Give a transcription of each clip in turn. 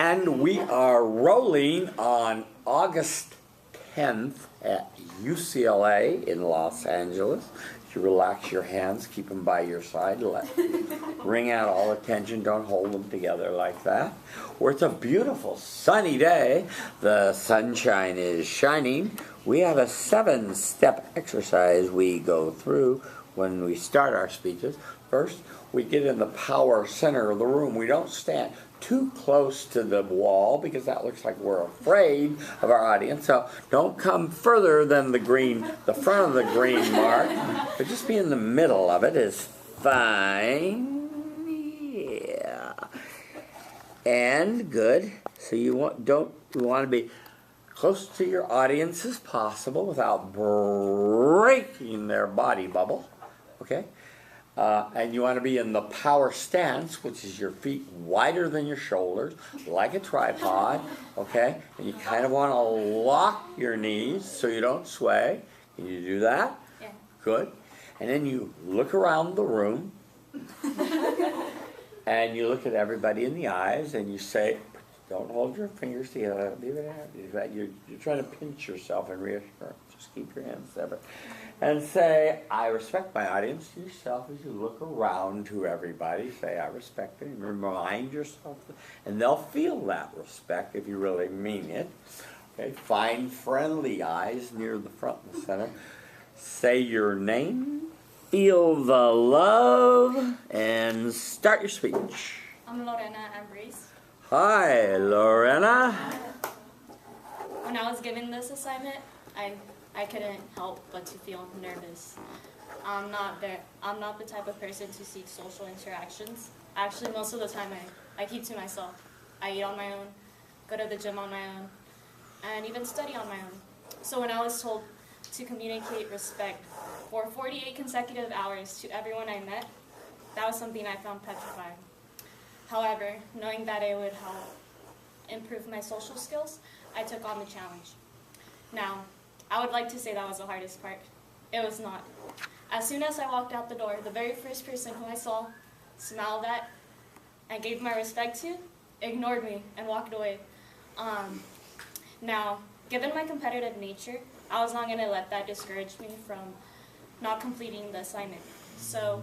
And we are rolling on August 10th at UCLA in Los Angeles. You relax your hands, keep them by your side, wring out all the tension, don't hold them together like that. Where it's a beautiful sunny day, the sunshine is shining. We have a 7-step exercise we go through when we start our speeches. First, we get in the power center of the room. We don't stand too close to the wall because that looks like we're afraid of our audience. So don't come further than the front of the green mark, but just be in the middle of it is fine. Yeah. And good. So you want to be close to your audience as possible without breaking their body bubble. Okay? And you want to be in the power stance, which is your feet wider than your shoulders, like a tripod, okay? And you kind of want to lock your knees so you don't sway. Can you do that? Yeah. Good. And then you look around the room, and you look at everybody in the eyes, and you say, don't hold your fingers together. You're trying to pinch yourself and reassure. Just keep your hands separate. And say, I respect my audience. Yourself, as you look around to everybody, say, I respect them. Remind yourself. And they'll feel that respect if you really mean it. Okay, find friendly eyes near the front and the center. Say your name. Feel the love. And start your speech. I'm Lorena Ambrose. Hi, Lorena. When I was given this assignment, I couldn't help but to feel nervous. I'm not the type of person to seek social interactions. Actually, most of the time I keep to myself. I eat on my own, go to the gym on my own, and even study on my own. So when I was told to communicate respect for 48 consecutive hours to everyone I met, that was something I found petrifying. However, knowing that it would help improve my social skills, I took on the challenge. Now, I would like to say that was the hardest part. It was not. As soon as I walked out the door, the very first person who I saw, smiled at, and gave my respect to, ignored me and walked away. Now, given my competitive nature, I was not going to let that discourage me from not completing the assignment. So,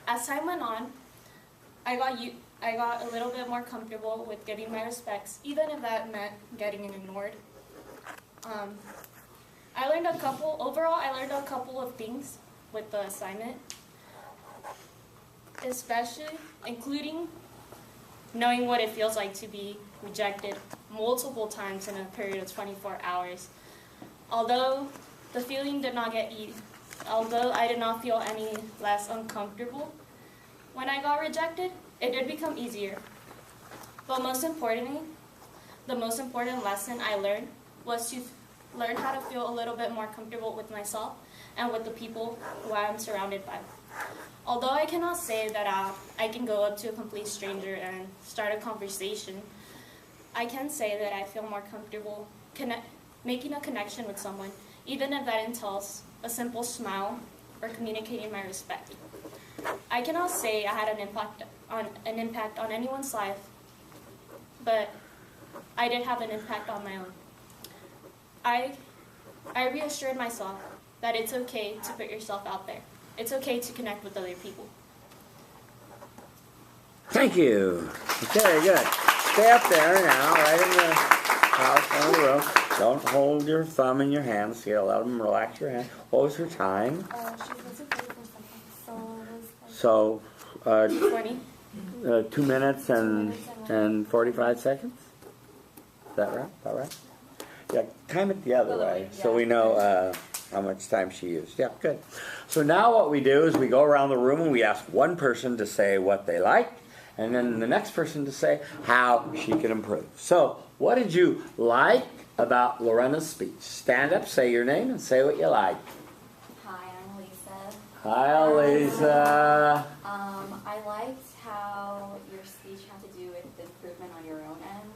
as time went on, I got a little bit more comfortable with giving my respects, even if that meant getting ignored. I learned a couple of things with the assignment, including knowing what it feels like to be rejected multiple times in a period of 24 hours. Although I did not feel any less uncomfortable when I got rejected, it did become easier. But most importantly, the most important lesson I learned was to learn how to feel a little bit more comfortable with myself and with the people who I am surrounded by. Although I cannot say that I can go up to a complete stranger and start a conversation, I can say that I feel more comfortable making a connection with someone, even if that entails a simple smile or communicating my respect. I cannot say I had an impact on anyone's life, but I did have an impact on my own. I reassured myself that it's okay to put yourself out there. It's okay to connect with other people. Thank you. Very good. Stay up there now, right in the house on the room. Don't hold your thumb in your hands. You gotta let them relax your hand. What was her time? She was in 34 seconds, so it was like 20. 2 minutes and 45 seconds? Is that right? About right? Yeah, time it the other way so we know how much time she used. Yeah, good. So now what we do is we go around the room and we ask one person to say what they like, and then the next person to say how she can improve. So, what did you like about Lorena's speech? Stand up, say your name, and say what you like. Hi, I'm Lisa. Hi, Lisa. I liked how your speech had to do with the improvement on your own end,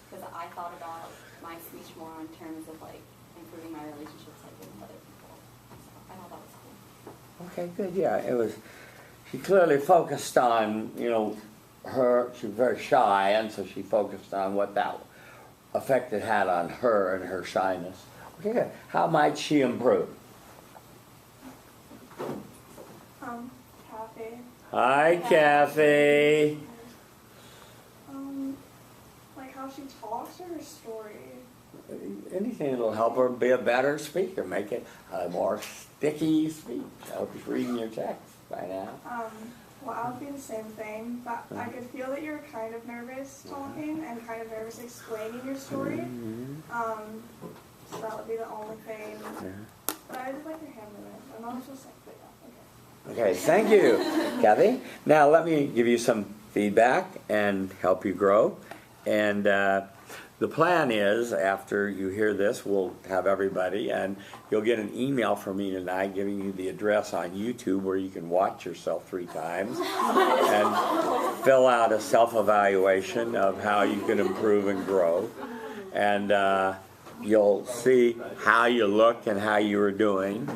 because I thought about my speech more in terms of like improving my relationships like with other people. So I thought that was cool. Okay, good. Yeah, it was. She clearly focused on she was very shy, and so she focused on what that effect it had on her and her shyness. Okay, good. How might she improve? Kathy. Hi, Kathy. Like how she talks or her story? Anything that'll help her be a better speaker, make it a more sticky speech. I hope she's reading your text by now. Well, I would be the same thing, but I could feel that you're kind of nervous talking and kind of nervous explaining your story. So that would be the only thing. But I did like your hand movement. I'm not supposed to say, but yeah, Okay, thank you, Kathy. Now let me give you some feedback and help you grow. And the plan is, after you hear this, we'll have everybody, and you'll get an email from me tonight giving you the address on YouTube where you can watch yourself 3 times and fill out a self-evaluation of how you can improve and grow. And you'll see how you look and how you are doing,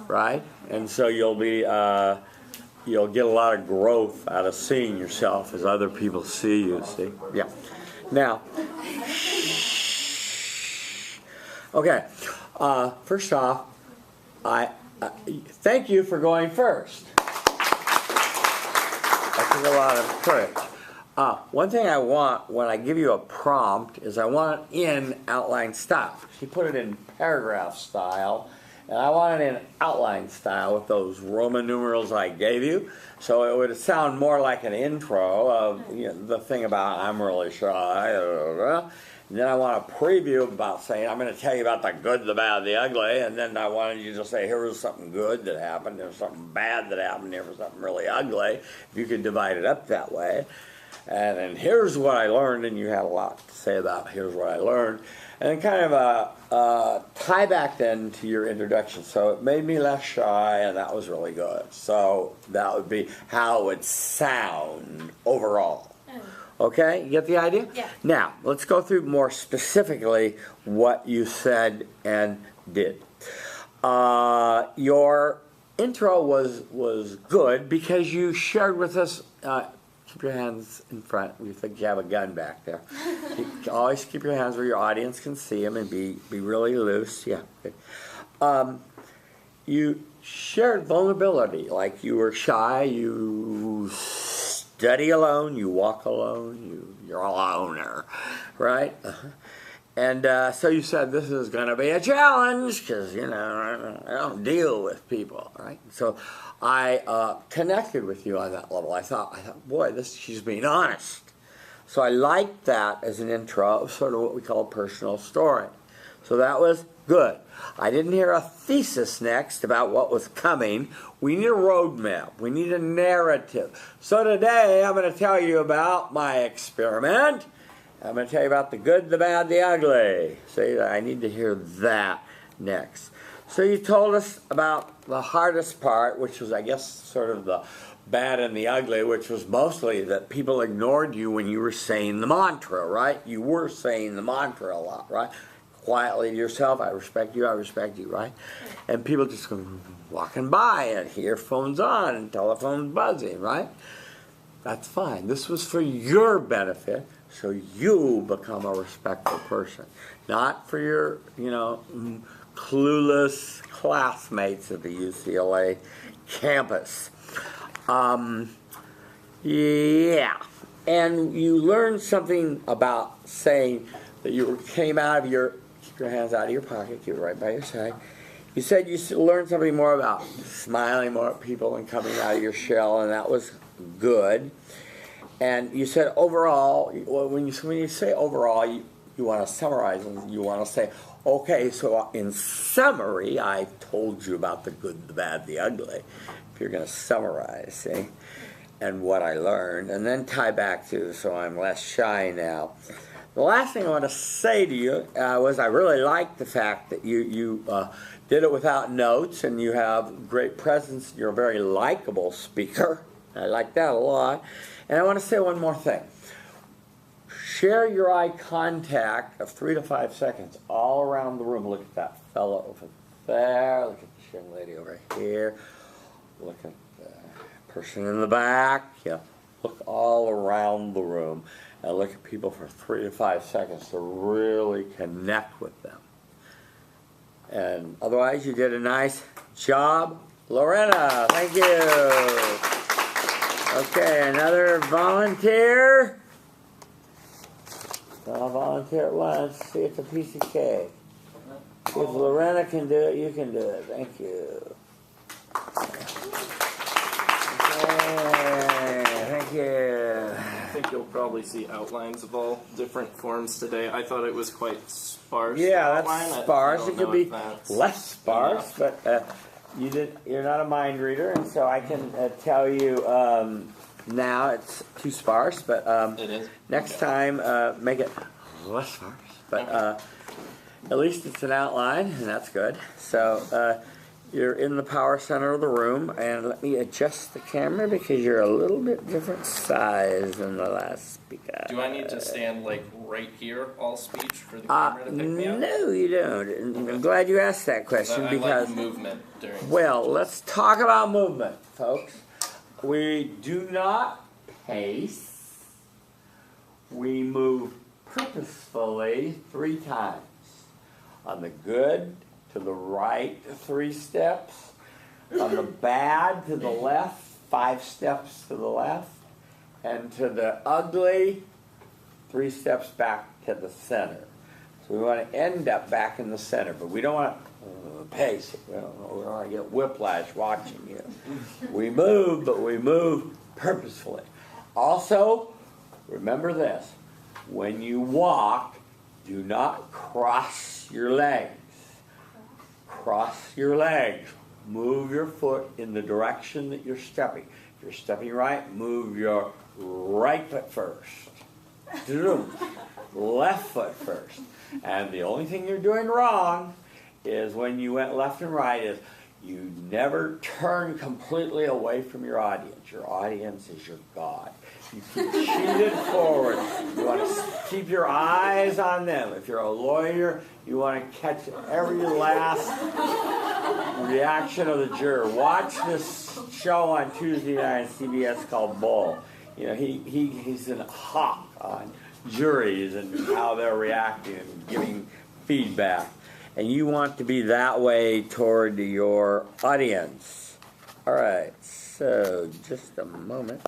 right? And so you'll get a lot of growth out of seeing yourself as other people see you, see? Yeah. Now, okay, first off, I thank you for going first. That took a lot of courage. One thing I want when I give you a prompt is I want it in outline style. She put it in paragraph style, and I want it in outline style with those Roman numerals I gave you. So it would sound more like an intro of the thing about I'm really shy. And then I want a preview about saying I'm going to tell you about the good, the bad, the ugly. And then I wanted you to say here was something good that happened, there was something bad that happened, there was something really ugly. If you could divide it up that way. And then here's what I learned, and you had a lot to say about here's what I learned. And then kind of a tie back then to your introduction. So it made me less shy, and that was really good. So that would be how it would sound overall. Okay, you get the idea? Yeah. Now, let's go through more specifically what you said and did. Your intro was good because you shared with us. Keep your hands in front. You think you have a gun back there. Always keep your hands where your audience can see them and be really loose. Yeah. Good. You shared vulnerability, like you were shy, you study alone, you walk alone, you're a loner, right? And so you said this is going to be a challenge because, I don't deal with people, right? So I connected with you on that level. I thought, boy, she's being honest. So I liked that as an intro, sort of what we call a personal story. So that was good. I didn't hear a thesis next about what was coming. We need a roadmap. We need a narrative. So today I'm going to tell you about my experiment. I'm going to tell you about the good, the bad, the ugly. See, I need to hear that next. So you told us about the hardest part, which was, I guess, sort of the bad and the ugly, which was mostly that people ignored you when you were saying the mantra, right? You were saying the mantra a lot, right? Quietly to yourself, I respect you, right? And people just go walking by and earphones on and telephones buzzing, right? That's fine. This was for your benefit, so you become a respectful person. Not for your, clueless classmates at the UCLA campus. Yeah. And you learned something about saying that you came out of your, keep your hands out of your pocket, keep it right by your side. You said you learned something more about smiling more at people and coming out of your shell, and that was good. And you said overall, when you say overall, you want to summarize and you want to say, okay, so in summary, I told you about the good, the bad, the ugly. If you're going to summarize, see, and what I learned, and then tie back to, so I'm less shy now. The last thing I want to say to you was I really like the fact that you did it without notes, and you have great presence. You're a very likable speaker. I like that a lot. And I want to say one more thing. Share your eye contact of 3 to 5 seconds all around the room. Look at that fellow over there. Look at this young lady over here. Look at the person in the back. Yeah. look all around the room and look at people for 3 to 5 seconds to really connect with them. And otherwise, you did a nice job. Lorena, thank you. Okay, another volunteer. I'll volunteer at once. See, it's a piece of cake. If Lorena can do it, you can do it. Thank you. Okay, thank you. I think you'll probably see outlines of all different forms today. I thought it was quite sparse. Yeah, outline. that's sparse. It could be that's less sparse, enough. but you're not a mind reader, and so I can tell you now it's too sparse. But It is? next Okay. time, make it less sparse. But at least it's an outline, and that's good. So you're in the power center of the room, and let me adjust the camera because you're a little bit different size than the last speaker. Do I need to stand like right here, all speech, for the camera to pick me up? No, you don't. And I'm glad you asked that question I because, like movement during well, speeches. let's talk about movement, folks. We do not pace. We move purposefully 3 times. On the good, to the right 3 steps. On the bad, to the left 5 steps to the left. And to the ugly, 3 steps back to the center. So we want to end up back in the center, but we don't want to pace it. We don't want to get whiplash watching you. We move, but we move purposefully. Also, remember this. When you walk, do not cross your legs. Cross your legs. Move your foot in the direction that you're stepping. If you're stepping right, move your right foot first. Left foot first. And the only thing you're doing wrong is when you went left and right is you never turn completely away from your audience. Your audience is your God. You keep sheeted forward. You want to keep your eyes on them. If you're a lawyer, you want to catch every last reaction of the juror. Watch this show on Tuesday night on CBS called Bull. You know, he's a hawk on juries and how they're reacting and giving feedback. And you want to be that way toward your audience. All right, so just a moment.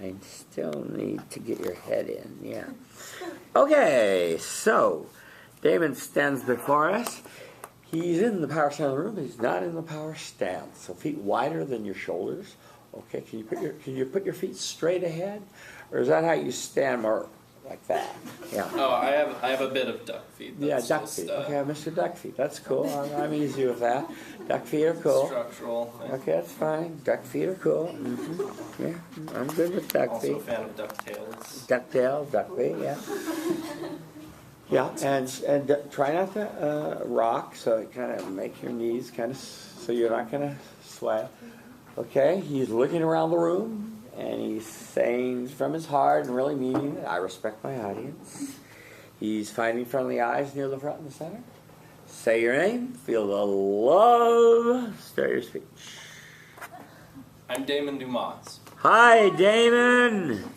I still need to get your head in, yeah. Okay, so Damon stands before us. He's in the power center room. He's not in the power stance. So feet wider than your shoulders. Okay, can you put your feet straight ahead, or is that how you stand more like that? Yeah. Oh, I have a bit of duck feet. Yeah, That's duck just, feet. Okay, Mr. Duck feet. That's cool. I'm easy with that. Duck feet are cool. Structural thing. Okay, that's fine. Duck feet are cool. Mm-hmm. Yeah, I'm good with duck Also a feet. fan of ducktails. Ducktail, duck feet, yeah. Yeah, and try not to rock, so it kind of make your knees kind of, so you're not going to sway. Okay, he's looking around the room, and he's saying from his heart and really meaning it, I respect my audience. He's finding friendly eyes near the front and the center. Say your name, feel the love, start your speech. I'm Damon Dumas. Hi, Damon.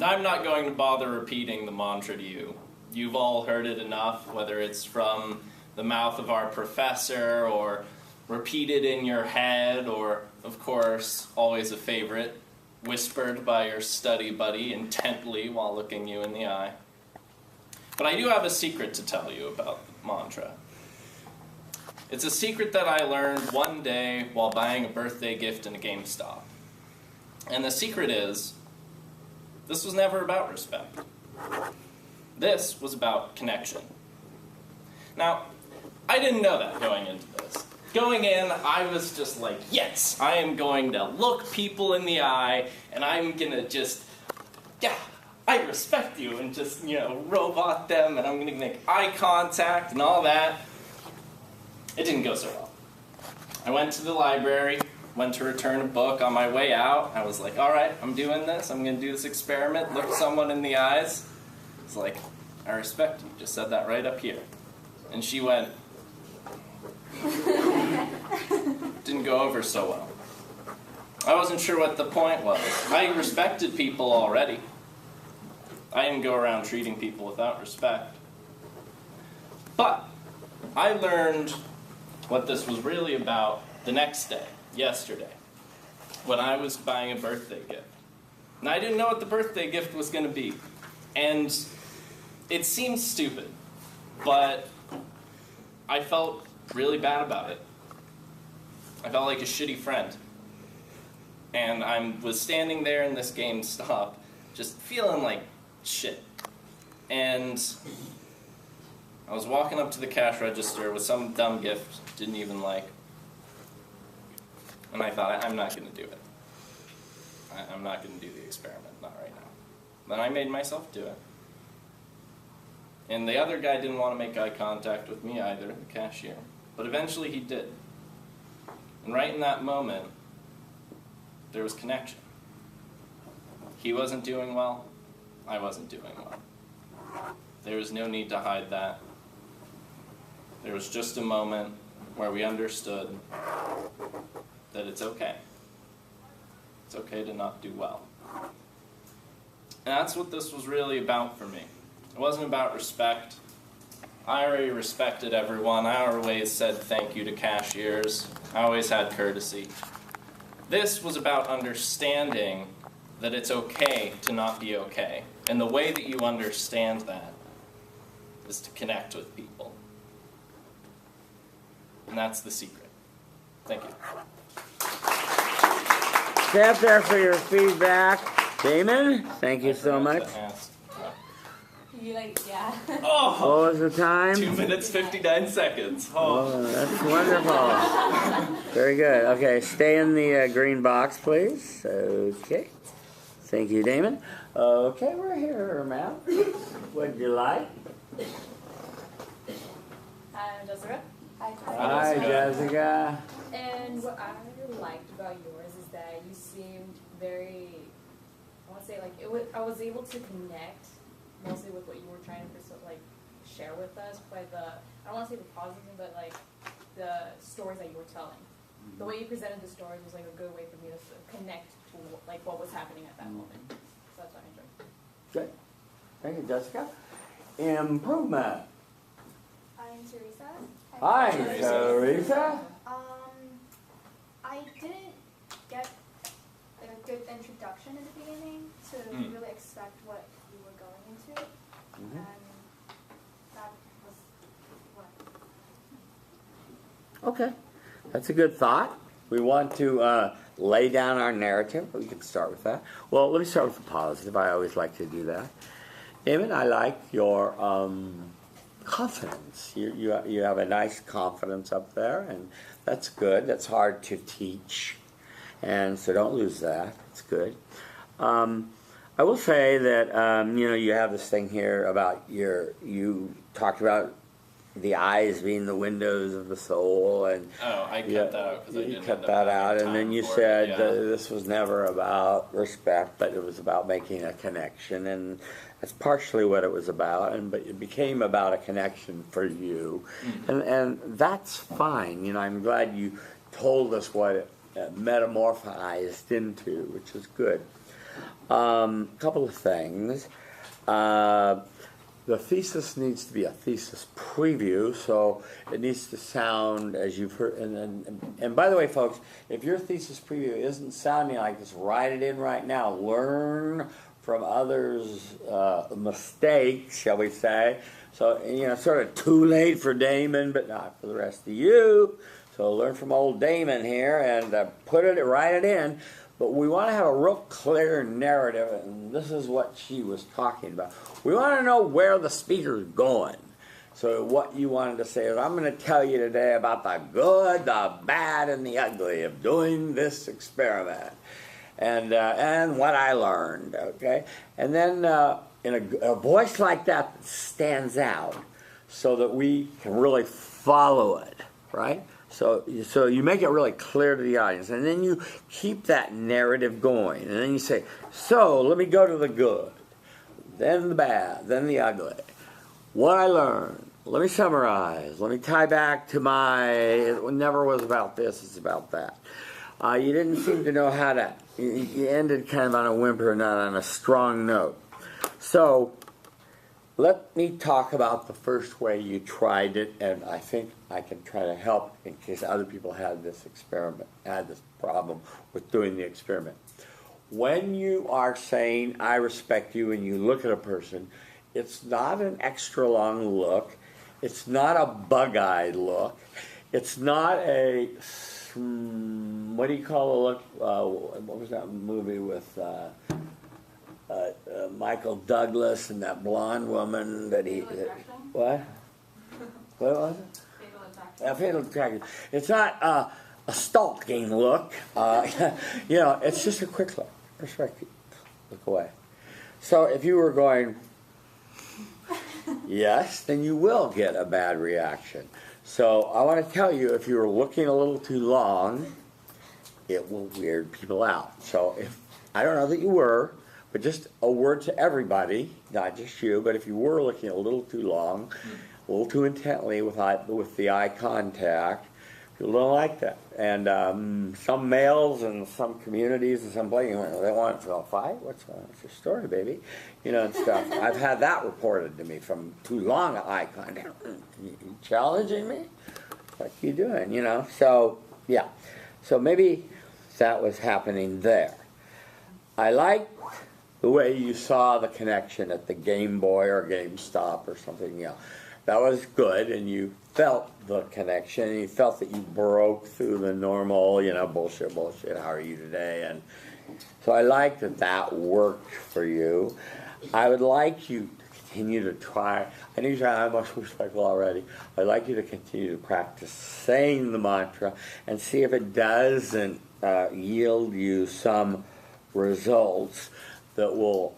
I'm not going to bother repeating the mantra to you. You've all heard it enough, whether it's from the mouth of our professor or repeated in your head or, of course, always a favorite, whispered by your study buddy intently while looking you in the eye. But I do have a secret to tell you about the mantra. It's a secret that I learned one day while buying a birthday gift in a GameStop. And the secret is, this was never about respect. This was about connection. Now, I didn't know that going into this. Going in, I was just like, yes, I am going to look people in the eye, and I'm going to just, yeah, I respect you, and just, robot them, and I'm going to make eye contact and all that. It didn't go so well. I went to the library, went to return a book. On my way out, I was like, all right, I'm doing this. I'm going to do this experiment, look someone in the eyes. It's like, I respect you. Just said that right up here. And she went, didn't go over so well. I wasn't sure what the point was. I respected people already. I didn't go around treating people without respect. But I learned what this was really about the next day, yesterday, when I was buying a birthday gift. And I didn't know what the birthday gift was going to be. And it seemed stupid, but I felt really bad about it. I felt like a shitty friend. And I was standing there in this GameStop, just feeling like shit. And I was walking up to the cash register with some dumb gift, didn't even like. And I thought, I'm not going to do it. I'm not going to do the experiment, not right now. Then I made myself do it. And the other guy didn't want to make eye contact with me either, the cashier. But eventually he did. And right in that moment, there was connection. He wasn't doing well. I wasn't doing well. There was no need to hide that. There was just a moment where we understood that it's okay. It's okay to not do well. And that's what this was really about for me. It wasn't about respect. I already respected everyone. I always said thank you to cashiers. I always had courtesy. This was about understanding that it's okay to not be okay. And the way that you understand that is to connect with people. And that's the secret. Thank you. Stay up there for your feedback. Damon, thank you so much. You like, yeah. Oh! What was the time? 2 minutes, 59 seconds. Oh. Oh, that's wonderful. Very good. Okay, stay in the green box, please. Okay. Thank you, Damon. Okay, we're here, ma'am. What'd you like? I'm Jessica. Hi, Jessica. And what I liked about yours is that you seemed very, I want to say, like, I was able to connect mostly with what you were trying to share with us by I don't want to say the positive, but like the stories that you were telling. The way you presented the stories was like a good way for me to connect to like what was happening at that moment. So that's what I enjoyed. Good. Thank you, Jessica. Improvement. I'm Teresa. Hi, Teresa. I didn't get like a good introduction in the beginning to really expect what you were going into, and that was what. Okay, that's a good thought. We want to lay down our narrative. We can start with that. Well, let me start with the positive. I always like to do that. Damon, I like your confidence. You have a nice confidence up there, and that's good. That's hard to teach, and so don't lose that. It's good. I will say that you have this thing here about you talked about the eyes being the windows of the soul, and I cut that out because I didn't. You cut that out, and then you said this was never about respect, but it was about making a connection, and that's partially what it was about. But it became about a connection for you, and that's fine. I'm glad you told us what it metamorphized into, which is good. Couple of things. The thesis needs to be a thesis preview, so it needs to sound as you've heard. And by the way, folks, if your thesis preview isn't sounding like this, write it in right now. Learn from others' mistakes, shall we say. So, sort of too late for Damon, but not for the rest of you. So learn from old Damon here and write it in. But we want to have a real clear narrative, and this is what she was talking about. We want to know where the speaker's going. So what you wanted to say is, I'm going to tell you today about the good, the bad, and the ugly of doing this experiment, and what I learned. Okay, and then in a voice like that stands out, so that we can really follow it, right? So you make it really clear to the audience, and then you keep that narrative going, and then you say, so let me go to the good, then the bad, then the ugly. What I learned, let me summarize, let me tie back to it never was about this, it's about that. You didn't seem to know how to. You ended kind of on a whimper, not on a strong note. So, let me talk about the first way you tried it, and I think I can try to help in case other people had this problem with doing the experiment. When you are saying, I respect you, and you look at a person, it's not an extra long look. It's not a bug-eyed look. It's not a, what do you call a look? What was that movie with Michael Douglas and that blonde woman that he... Fatal Attraction? What? What was it? Fatal Attraction. Fatal Attraction. It's not a stalking look. You know, it's just a quick look. Respect you. Look away. So if you were going, yes, then you will get a bad reaction. So I want to tell you, if you're looking a little too long, it will weird people out. So if, I don't know that you were, but just a word to everybody, not just you, but if you were looking a little too long, a little too intently with the eye contact, people don't like that. And some males and some communities and some places, they want to fight. What's your story, baby? You know, and stuff. I've had that reported to me from too long eye contact. You challenging me? What you doing? You know. So yeah. So maybe that was happening there. I liked the way you saw the connection at the Game Boy or GameStop or something. You know, that was good, and you felt the connection, and you felt that you broke through the normal, you know, bullshit, how are you today? And so I like that that worked for you. I would like you to continue to try. I know I'm much respectful already. I'd like you to continue to practice saying the mantra and see if it doesn't yield you some results that will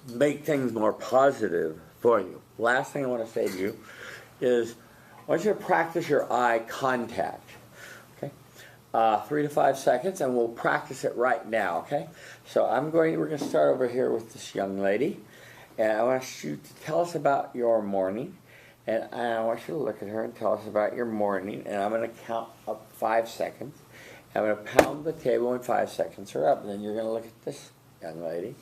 make things more positive for you. Last thing I want to say to you is I want you to practice your eye contact. Okay, 3 to 5 seconds, and we'll practice it right now. Okay, so we're going to start over here with this young lady, and I want you to tell us about your morning, and I want you to look at her and tell us about your morning, and I'm going to count up 5 seconds. I'm going to pound the table when 5 seconds are up, and then you're going to look at this young lady,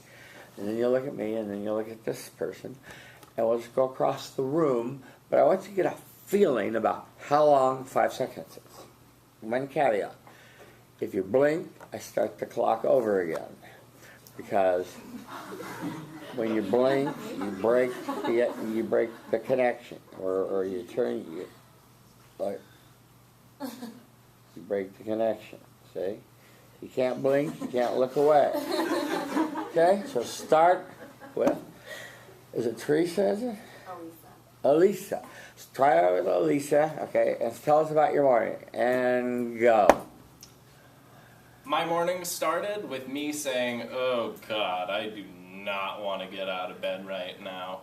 and then you'll look at me, and then you'll look at this person, and we'll just go across the room, but I want you to get a feeling about how long 5 seconds is. One caveat. If you blink, I start the clock over again, because when you blink, you break the connection, or you turn, you break the connection, see? You can't blink, you can't look away. Okay, so start with, is it Teresa, is it? Elisa. So try it with Elisa, okay, and tell us about your morning, and go. My morning started with me saying, oh God, I do not want to get out of bed right now.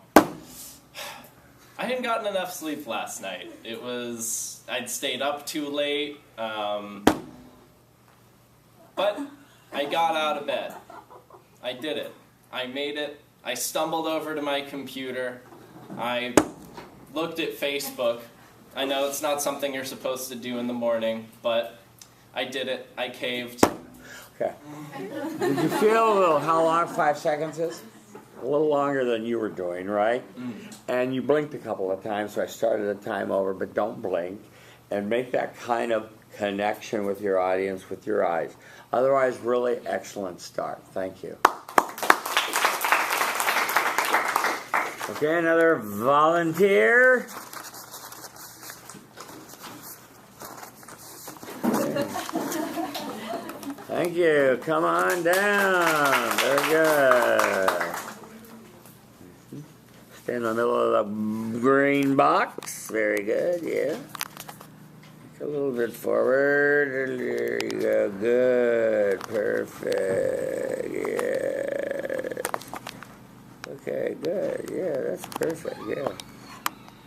I hadn't gotten enough sleep last night. I'd stayed up too late, but I got out of bed. I did it. I made it. I stumbled over to my computer. I looked at Facebook. I know it's not something you're supposed to do in the morning, but I did it. I caved. Okay. Did you feel how long 5 seconds is? A little longer than you were doing, right? And you blinked a couple of times, so I started the time over, but don't blink. And make that kind of connection with your audience with your eyes. Otherwise, really excellent start. Thank you. Okay, another volunteer. Thank you. Come on down. Very good. Stay in the middle of the green box. Very good, yeah. A little bit forward. There you go. Good. Perfect. Yes. Okay, good. Yeah, that's perfect. Yeah.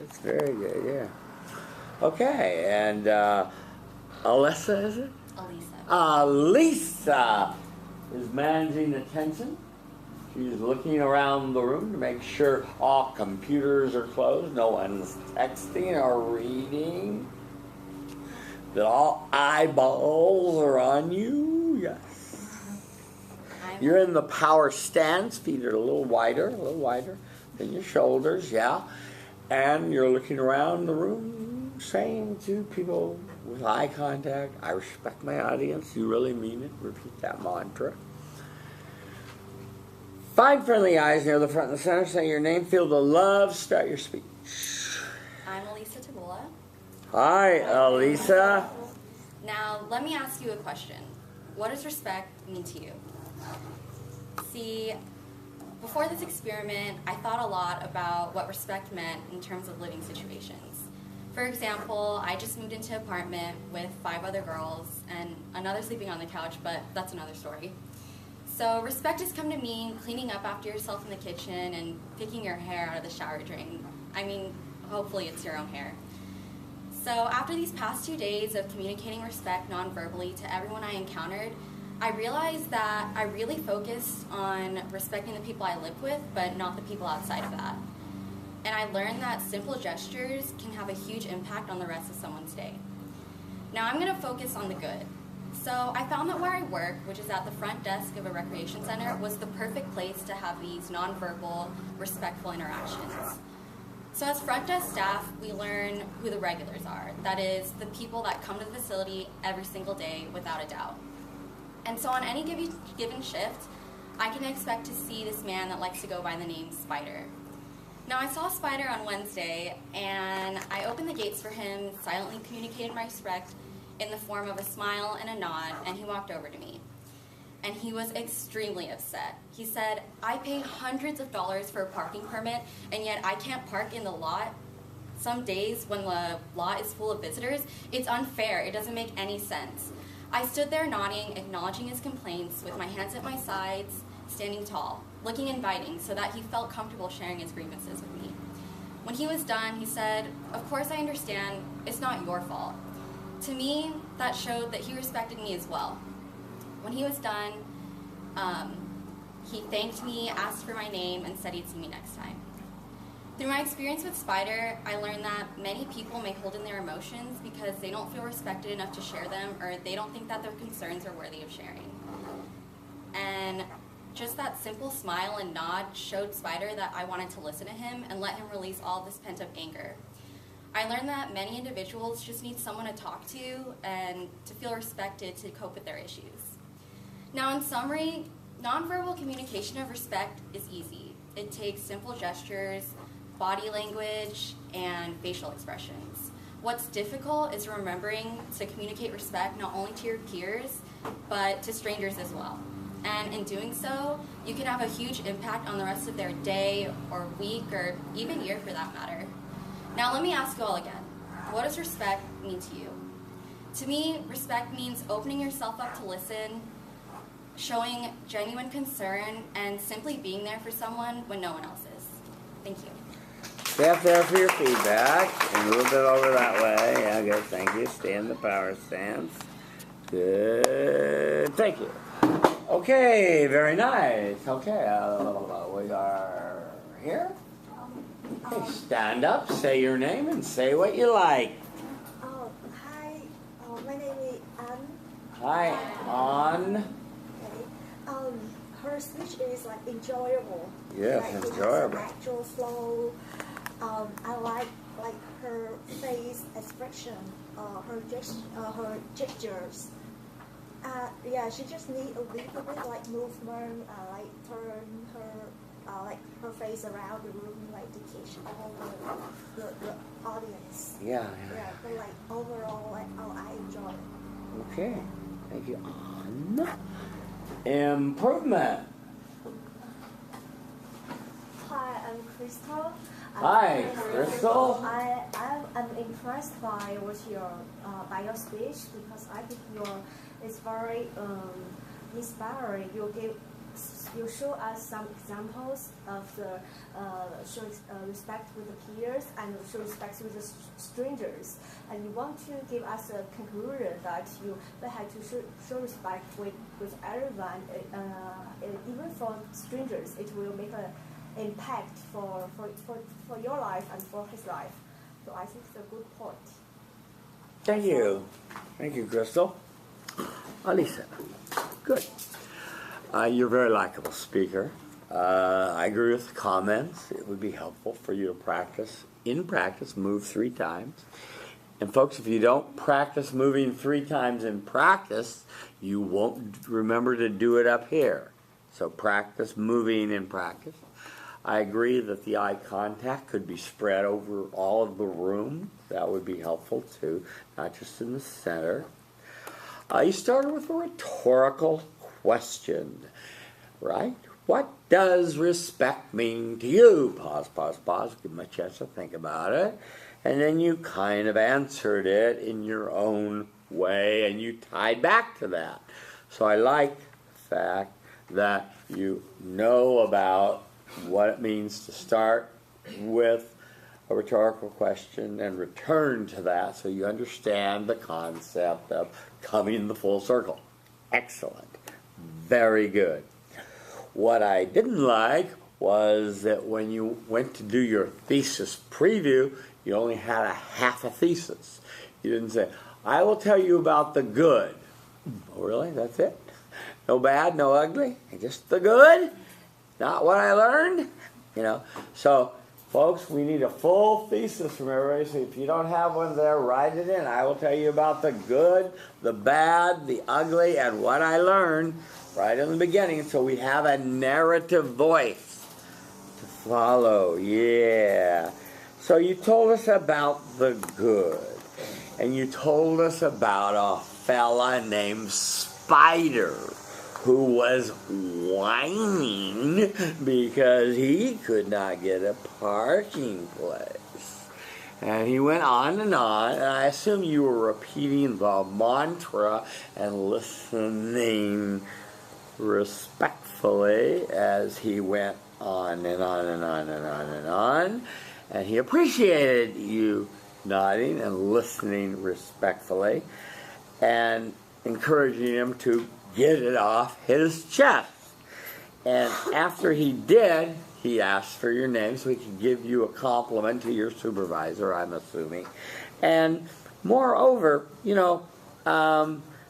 That's very good, yeah. Okay, and Alessa, is it? Lisa is managing attention. She's looking around the room to make sure all computers are closed. No one's texting or reading. that all eyeballs are on you. Yes. You're in the power stance. Feet are a little wider than your shoulders. Yeah. And you're looking around the room, saying to people with eye contact, I respect my audience. You really mean it. Repeat that mantra. Find friendly eyes near the front and the center. Say your name. Feel the love. Start your speech. I'm Elisa Tabula. Hi, Elisa. Now, let me ask you a question. What does respect mean to you? See, before this experiment, I thought a lot about what respect meant in terms of living situations. For example, I just moved into an apartment with 5 other girls and another sleeping on the couch, but that's another story. So respect has come to mean cleaning up after yourself in the kitchen and picking your hair out of the shower drain. I mean, hopefully it's your own hair. So after these past 2 days of communicating respect non-verbally to everyone I encountered, I realized that I really focused on respecting the people I live with, but not the people outside of that. And I learned that simple gestures can have a huge impact on the rest of someone's day. Now I'm going to focus on the good. So I found that where I work, which is at the front desk of a recreation center, was the perfect place to have these non-verbal, respectful interactions. So as front desk staff, we learn who the regulars are. That is, the people that come to the facility every single day without a doubt. And so on any given shift, I can expect to see this man that likes to go by the name Spider. Now I saw Spider on Wednesday, and I opened the gates for him, silently communicated my respect in the form of a smile and a nod, and he walked over to me. And he was extremely upset. He said, I pay hundreds of dollars for a parking permit, and yet I can't park in the lot. Some days when the lot is full of visitors, it's unfair. It doesn't make any sense. I stood there nodding, acknowledging his complaints, with my hands at my sides, standing tall, looking inviting so that he felt comfortable sharing his grievances with me. When he was done, he said, of course I understand, it's not your fault. To me, that showed that he respected me as well. When he was done, he thanked me, asked for my name, and said he'd see me next time. Through my experience with Spider, I learned that many people may hold in their emotions because they don't feel respected enough to share them, or they don't think that their concerns are worthy of sharing. And just that simple smile and nod showed Spider that I wanted to listen to him and let him release all this pent-up anger. I learned that many individuals just need someone to talk to and to feel respected to cope with their issues. Now, in summary, nonverbal communication of respect is easy. It takes simple gestures, body language, and facial expressions. What's difficult is remembering to communicate respect not only to your peers, but to strangers as well. And in doing so, you can have a huge impact on the rest of their day or week or even year for that matter. Now let me ask you all again, what does respect mean to you? To me, respect means opening yourself up to listen, showing genuine concern, and simply being there for someone when no one else is. Thank you. Stay up there for your feedback, and a little bit over that way. Yeah, good, thank you. Stay in the power stance. Good, thank you. Okay, very nice. Okay, we are here. Okay, stand up, say your name, and say what you like. Hi, my name is Anne. Hi, Anne. Okay. Her speech is like enjoyable. Yes, like, enjoyable. It has natural flow. I like her face expression, her gestures. Yeah, she just need a little bit like movement, like turn her like her face around the room, like to catch all the audience. Yeah. Yeah, but like overall, like I enjoy it. Okay, thank you, Anne. Improvement. Hi, I'm Crystal. Hi, Crystal. I'm impressed by your speech because I think it's very inspiring. You show us some examples of the show respect with the peers and show respect with the strangers. And you want to give us a conclusion that you have to show respect with everyone, even for strangers. It will make an impact for your life and for his life. So I think it's a good point. Thank you. Thank you, Crystal. Alisa. Good. You're a very likable speaker. I agree with the comments. It would be helpful for you to practice. In practice, move 3 times. And folks, if you don't practice moving 3 times in practice, you won't remember to do it up here. So practice moving in practice. I agree that the eye contact could be spread over all of the room. That would be helpful too, not just in the center. You started with a rhetorical question, right? What does respect mean to you? Pause, pause, pause. Give them a chance to think about it. And then you kind of answered it in your own way, and you tied back to that. So I like the fact that you know about what it means to start with a rhetorical question and return to that so you understand the concept of coming the full circle. Excellent. Very good. What I didn't like was that when you went to do your thesis preview, you only had a half a thesis. You didn't say, I will tell you about the good. Oh, really? That's it? No bad, no ugly? Just the good? Not what I learned? You know, so folks, we need a full thesis from everybody. So if you don't have one there, write it in. I will tell you about the good, the bad, the ugly, and what I learned right in the beginning. So we have a narrative voice to follow. Yeah. So you told us about the good. And you told us about a fella named Spider who was whining because he could not get a parking place. And he went on, and I assume you were repeating the mantra and listening respectfully as he went on and on and on and on and on. And he appreciated you nodding and listening respectfully and encouraging him to get it off his chest. And after he did, he asked for your name so he could give you a compliment to your supervisor, I'm assuming. And moreover, you know,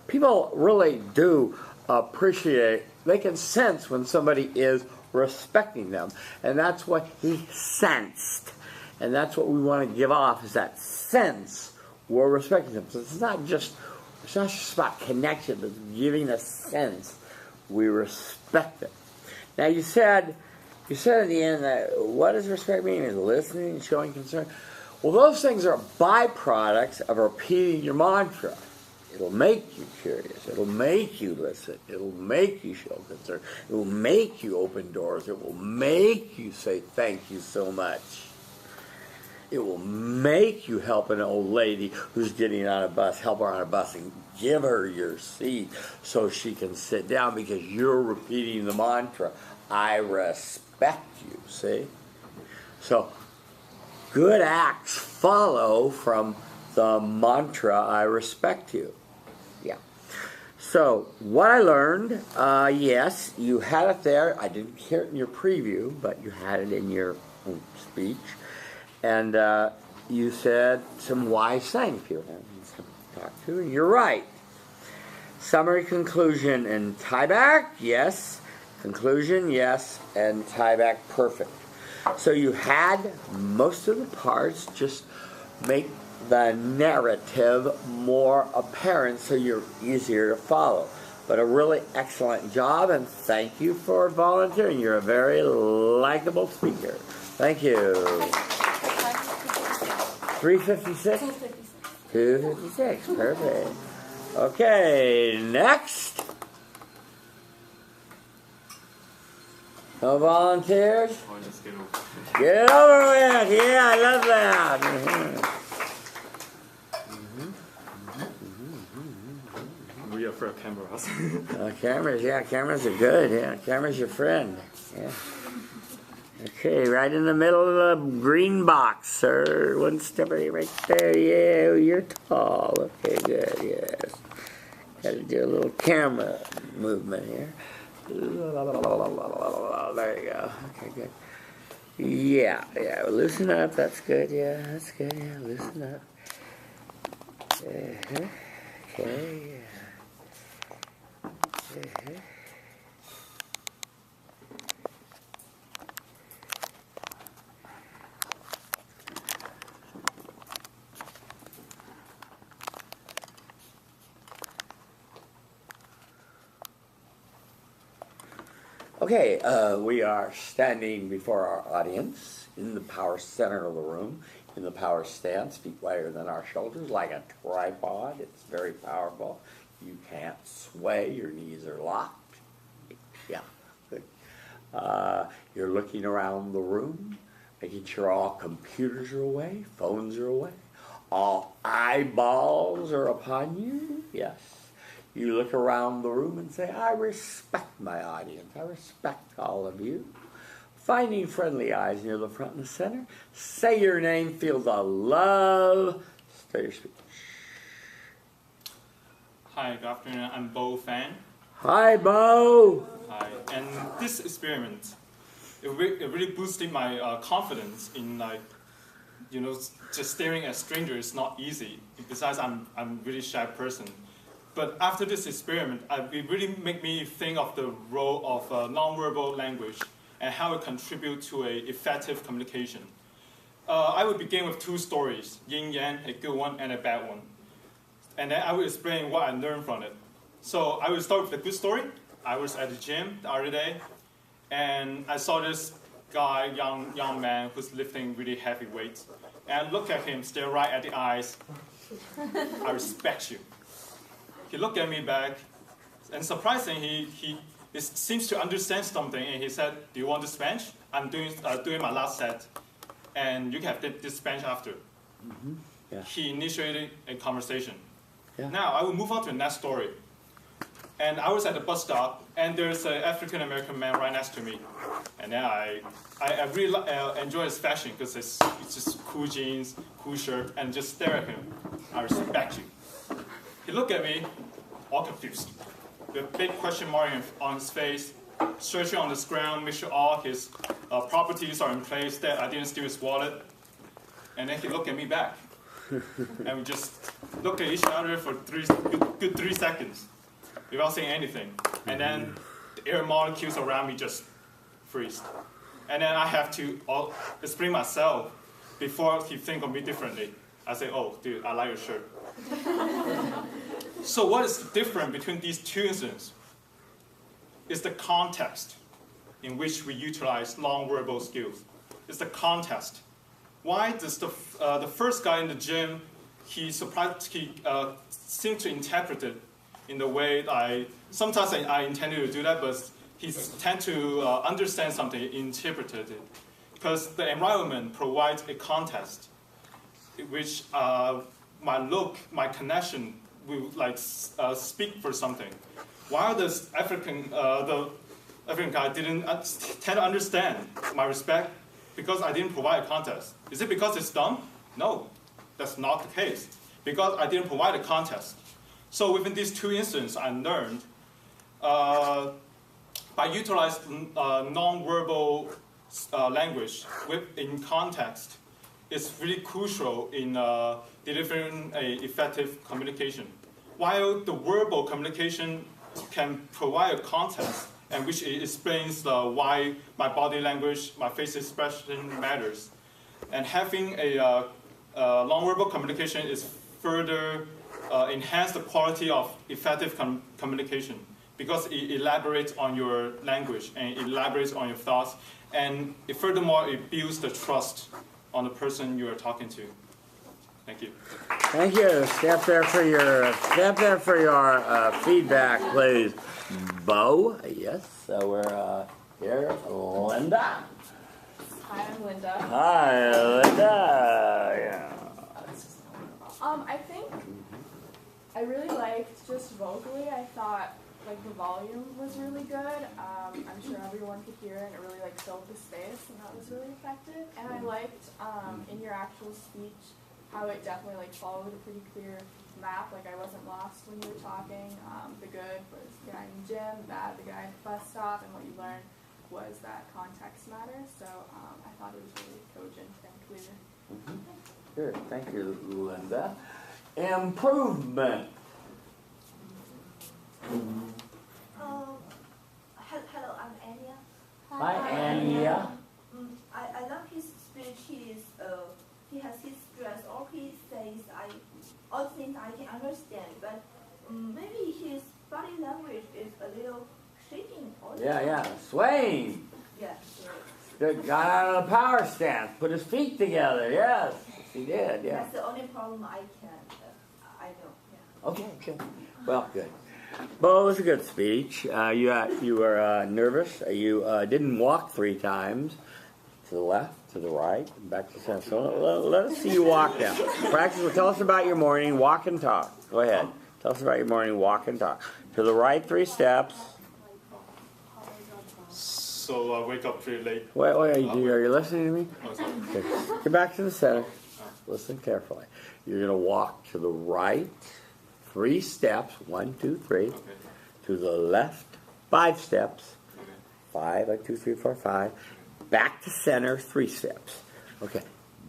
people really do appreciate, they can sense when somebody is respecting them. And that's what he sensed. And that's what we want to give off, is that sense we're respecting them. So it's not just about connection, but giving a sense we respect it. Now you said at the end that what does respect mean? Is listening and showing concern. Well, those things are byproducts of repeating your mantra. It'll make you curious. It'll make you listen. It'll make you show concern. It will make you open doors. It will make you say thank you so much. It will make you help an old lady who's getting on a bus, help her on a bus and give her your seat so she can sit down because you're repeating the mantra, I respect you, see? So good acts follow from the mantra, I respect you. Yeah. So what I learned, yes, you had it there. I didn't hear it in your preview, but you had it in your speech. And you said some wise things people to talk to, and you're right. Summary, conclusion, and tie back, yes. Conclusion, yes. And tie back, perfect. So you had most of the parts, just make the narrative more apparent so you're easier to follow. But a really excellent job, and thank you for volunteering. You're a very likable speaker. Thank you. 356? 256, perfect. Okay, next. No volunteers? Get it over with. Yeah, I love that. We are for cameras. Cameras, yeah, cameras are good. Yeah, cameras your friend. Yeah. Okay, right in the middle of the green box, sir. One step right there. Yeah, you're tall. Okay, good, yes. Got to do a little camera movement here. There you go. Okay, good. Yeah, loosen up. That's good, yeah, that's good, yeah, loosen up. Okay. Okay, we are standing before our audience in the power center of the room, in the power stance, feet wider than our shoulders, like a tripod. It's very powerful. You can't sway, your knees are locked. Yeah, good. You're looking around the room, making sure all computers are away, phones are away, all eyeballs are upon you. Yes. You look around the room and say, I respect my audience. I respect all of you. Finding friendly eyes near the front and the center. Say your name, feel the love. Start your speech. Hi, good afternoon. I'm Bo Fan. Hi, Bo. Hi. And this experiment, it really boosted my confidence in just staring at strangers is not easy. Besides, I'm a really shy person. But after this experiment, it really made me think of the role of nonverbal language and how it contributes to a effective communication. I will begin with two stories, yin yang, a good one and a bad one. And then I will explain what I learned from it. So I will start with the good story. I was at the gym the other day, and I saw this guy, young man, who's lifting really heavy weights. And I looked at him, stare right at the eyes. I respect you. He looked at me back, and surprisingly, he seems to understand something, and he said, do you want this bench? I'm doing my last set, and you can have this bench after. Mm-hmm. Yeah. He initiated a conversation. Yeah. Now, I will move on to the next story. And I was at the bus stop, and there's an African-American man right next to me. And then I really enjoy his fashion, because it's just cool jeans, cool shirt, and just stare at him. I respect you. He looked at me, all confused, with a big question mark on his face, searching on the ground, make sure all his properties are in place, that I didn't steal his wallet. And then he looked at me back. And we just looked at each other for good 3 seconds without saying anything. And then the air molecules around me just freeze. And then I have to explain myself before he think of me differently. I say, oh, dude, I like your shirt. So what is different between these two incidents is the context in which we utilize non-verbal skills. It's the context. Why does the first guy in the gym, he seemed to interpret it in the way sometimes I intended to do that, but he tend to understand something, interpreted it. Because the environment provides a context in which my look, my connection will speak for something. While the African guy didn't tend to understand my respect because I didn't provide a context. Is it because it's dumb? No, that's not the case. Because I didn't provide a context. So within these two instances, I learned by utilizing non-verbal language in context, is really crucial in delivering an effective communication. While the verbal communication can provide a context and which explains why my body language, my face expression matters. And having a non-verbal communication is further enhance the quality of effective communication because it elaborates on your language and it elaborates on your thoughts, and furthermore, it builds the trust on the person you are talking to. Thank you. Thank you. Step there for your feedback, please. Bo, yes. So we're here. Linda. Hi, I'm Linda. Hi, Linda. Yeah. I think I really liked just vocally. I thought the volume was really good. I'm sure everyone could hear it, and it really filled the space, and that was really effective. And I liked in your actual speech how it definitely followed a pretty clear map. I wasn't lost when you were talking. The good was the guy in the gym, the bad, the guy at the bus stop, and what you learned was that context matters. So I thought it was really cogent and clear. Good. Thank you, Linda. Improvement. language he has his stress, all he says, all things I can understand, but maybe his body language is a little shaking. Also. Yeah, swaying. Yeah. Got out of the power stance, put his feet together. Yes, he did. Yeah. That's the only problem I know. Yeah. Okay. Well, good. Well, it was a good speech. You were nervous. You didn't walk 3 times. To the left, to the right, and back to center. So let us see you walk now. Practice. Tell us about your morning. Walk and talk. Go ahead. Tell us about your morning. Walk and talk. To the right, 3 steps. So I wake up pretty late. Wait. Are you listening to me? Oh, sorry. Okay. Get back to the center. Listen carefully. You're going to walk to the right, 3 steps. 1, 2, 3. Okay. To the left, 5 steps. Okay. 5, 1, 2, 3, 4, 5. Back to center, 3 steps. Okay.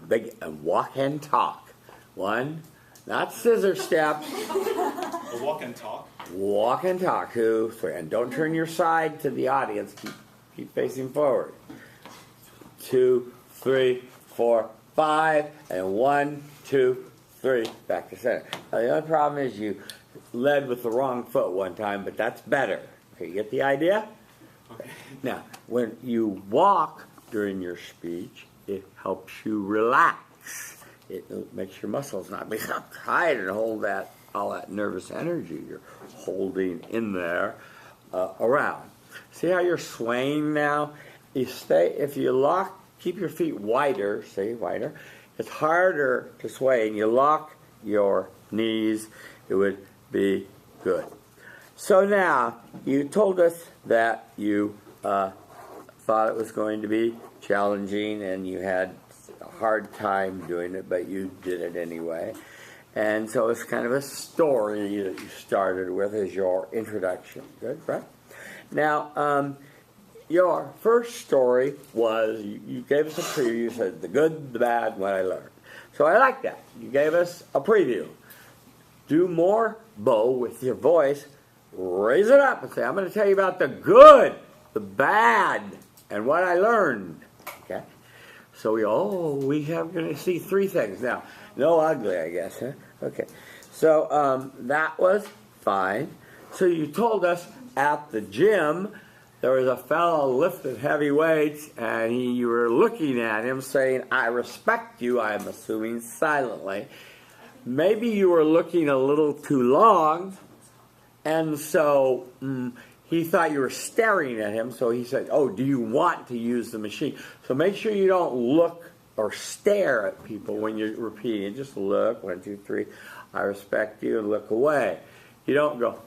Big and walk and talk. 1, not scissor steps. Walk and talk. Walk and talk. 2, 3, and don't turn your side to the audience. Keep facing forward. 2, 3, 4, 5, and 1, 2, 3. Back to center. Now, the only problem is you led with the wrong foot one time, but that's better. Okay, you get the idea? Okay. Now, when you walk during your speech, it helps you relax. It makes your muscles not be tight and hold all that nervous energy you're holding in there around. See how you're swaying now? If you keep your feet wider, it's harder to sway, and you lock your knees, it would be good. So now, you told us that you thought it was going to be challenging and you had a hard time doing it, but you did it anyway. And so it's kind of a story that you started with as your introduction. Good, right? Now, your first story was, you gave us a preview. You said, the good, the bad, what I learned. So I like that. You gave us a preview. Do more, Bo, with your voice. Raise it up and say, I'm going to tell you about the good, the bad, and what I learned. Okay? So we have going to see 3 things. Now, no ugly, I guess, huh? Okay. So that was fine. So you told us at the gym there was a fellow lifting heavy weights, and you were looking at him saying, I respect you, I'm assuming silently. Maybe you were looking a little too long, and so he thought you were staring at him, so he said, oh, do you want to use the machine? So make sure you don't look or stare at people when you're repeating. Just look, 1, 2, 3, I respect you, and look away. You don't go,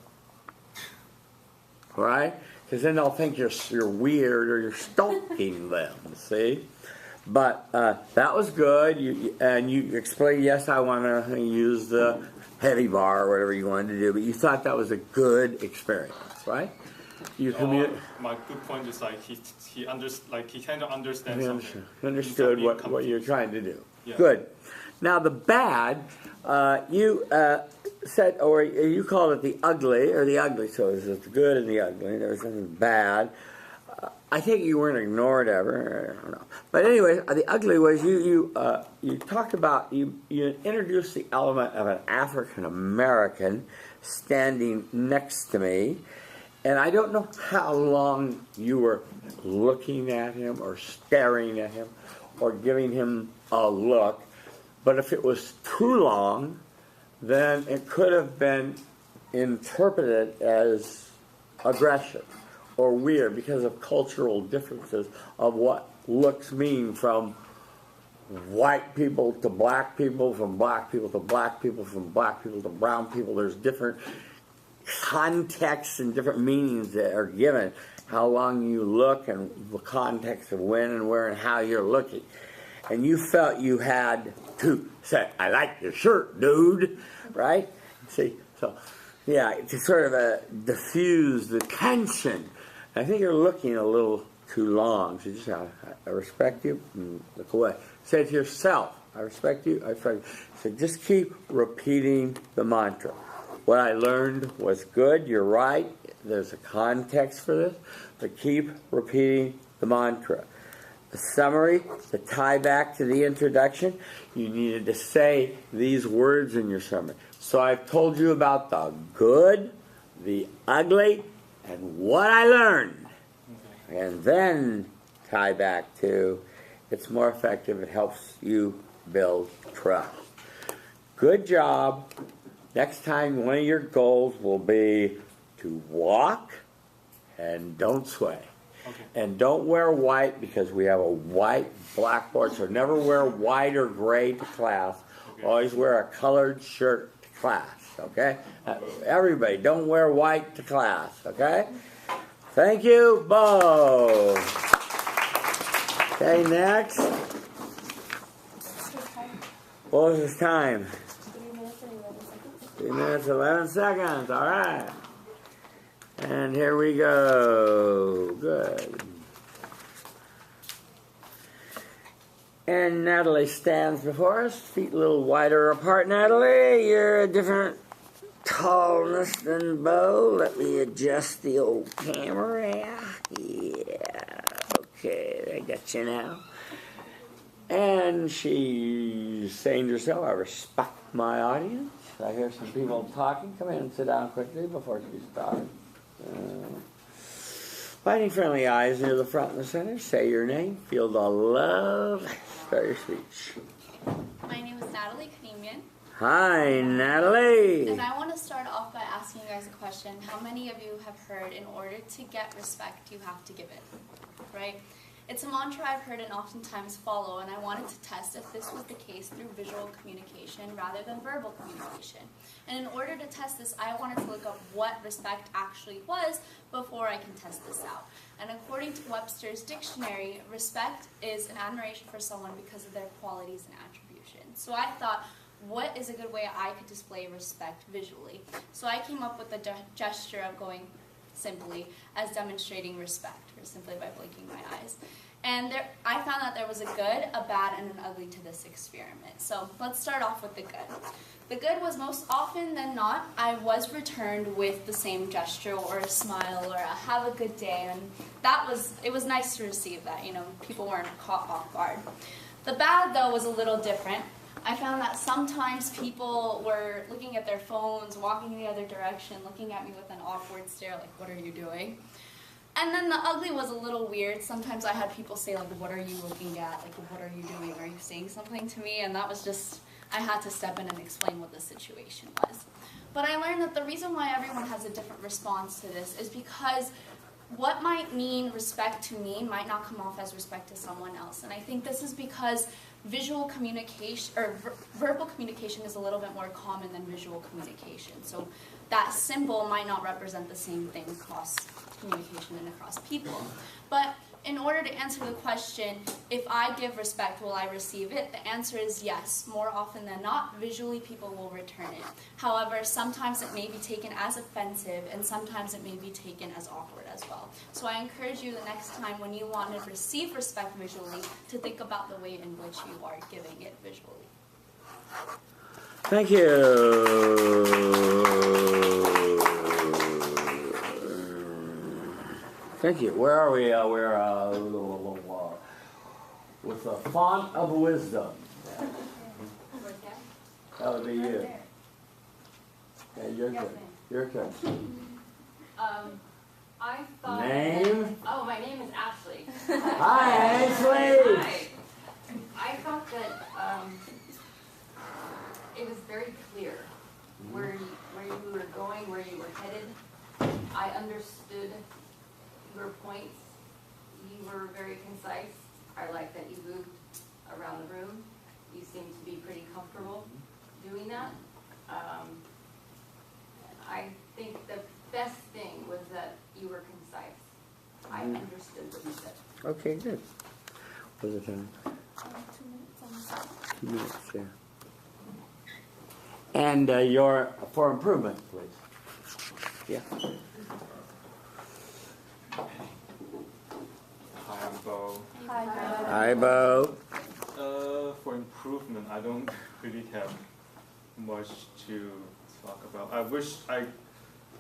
right? Because then they'll think you're weird or you're stalking them, see? But that was good, and you explained, yes, I want to use the heavy bar or whatever you wanted to do, but you thought that was a good experience, right? My good point is he kind of understands something. He understood what you're trying to do. Yeah. Good. Now the bad, you said, or you called it the ugly, so there's the good and the ugly. There was something bad. I think you weren't ignored ever. I don't know. But anyway, the ugly was you talked about, you introduced the element of an African American standing next to me, and I don't know how long you were looking at him or staring at him or giving him a look, but if it was too long, then it could have been interpreted as aggression or weird because of cultural differences of what looks mean from white people to black people, from black people to black people, from black people to brown people. There's different contexts and different meanings that are given. How long you look and the context of when and where and how you're looking. And you felt you had to say, I like your shirt, dude, right? See, so, yeah, to sort of diffuse the tension. I think you're looking a little too long. So just, I respect you, and look away. Say to yourself, I respect you, I respect you. So just keep repeating the mantra. What I learned was good, you're right, there's a context for this, but keep repeating the mantra. the summary, the tie back to the introduction, you needed to say these words in your summary. So I've told you about the good, the ugly, and what I learned. And then tie back to, it's more effective, it helps you build trust. Good job. Next time, one of your goals will be to walk and don't sway. Okay. And don't wear white because we have a white blackboard, so never wear white or gray to class. Okay. Always wear a colored shirt to class, okay? Everybody, don't wear white to class, okay? Thank you, Bo. Okay, next. What was his time? 3 minutes, 11 seconds, all right. And here we go. Good. And Natalie stands before us, feet a little wider apart. Natalie, you're a different tallness than Bo. Let me adjust the old camera. Yeah. Okay, I got you now. And she's saying to herself, I respect my audience. I hear some people talking. Come in and sit down quickly before she starts. Finding friendly eyes near the front and the center. Say your name. Feel the love. Start your speech. My name is Natalie Kanemian. Hi, Natalie. And I want to start off by asking you guys a question. How many of you have heard in order to get respect, you have to give it? Right? It's a mantra I've heard and oftentimes follow, and I wanted to test if this was the case through visual communication rather than verbal communication. And in order to test this, I wanted to look up what respect actually was before I can test this out. And according to Webster's dictionary, respect is an admiration for someone because of their qualities and attributions. So I thought, what is a good way I could display respect visually? So I came up with the gesture of going simply as demonstrating respect, or simply by blinking my eyes. And I found that there was a good, a bad, and an ugly to this experiment. So let's start off with the good. The good was most often than not, I was returned with the same gesture or a smile or a have a good day, and it was nice to receive that, people weren't caught off guard. The bad, though, was a little different. I found that sometimes people were looking at their phones, walking in the other direction, looking at me with an awkward stare, like, what are you doing? And then the ugly was a little weird. Sometimes I had people say, like, what are you looking at? Like, what are you doing? Are you saying something to me? And that was just, I had to step in and explain what the situation was. But I learned that the reason why everyone has a different response to this is because what might mean respect to me might not come off as respect to someone else. And I think this is because visual communication, or verbal communication is a little bit more common than visual communication. So that symbol might not represent the same thing across communication and across people. But in order to answer the question, if I give respect, will I receive it? The answer is yes. More often than not, visually people will return it. However, sometimes it may be taken as offensive, and sometimes it may be taken as awkward as well. So I encourage you the next time when you want to receive respect visually to think about the way in which you are giving it visually. Thank you. Thank you. Where are we? We're with the font of wisdom. That would be you. Yeah, you're good. You're good. I thought. Name? Oh, my name is Ashley. Hi, Ashley. Hi. I thought that it was very clear where you were going, where you were headed. I understood your points. You were very concise. I like that you moved around the room. You seemed to be pretty comfortable doing that. I think the best thing was that you were concise. I understood what you said. Okay, good. What was the time? 2 minutes, yeah. And your for improvement, please. Yeah. Hi, I'm Bo. Hi, Bo. For improvement, I don't really have much to talk about. I wish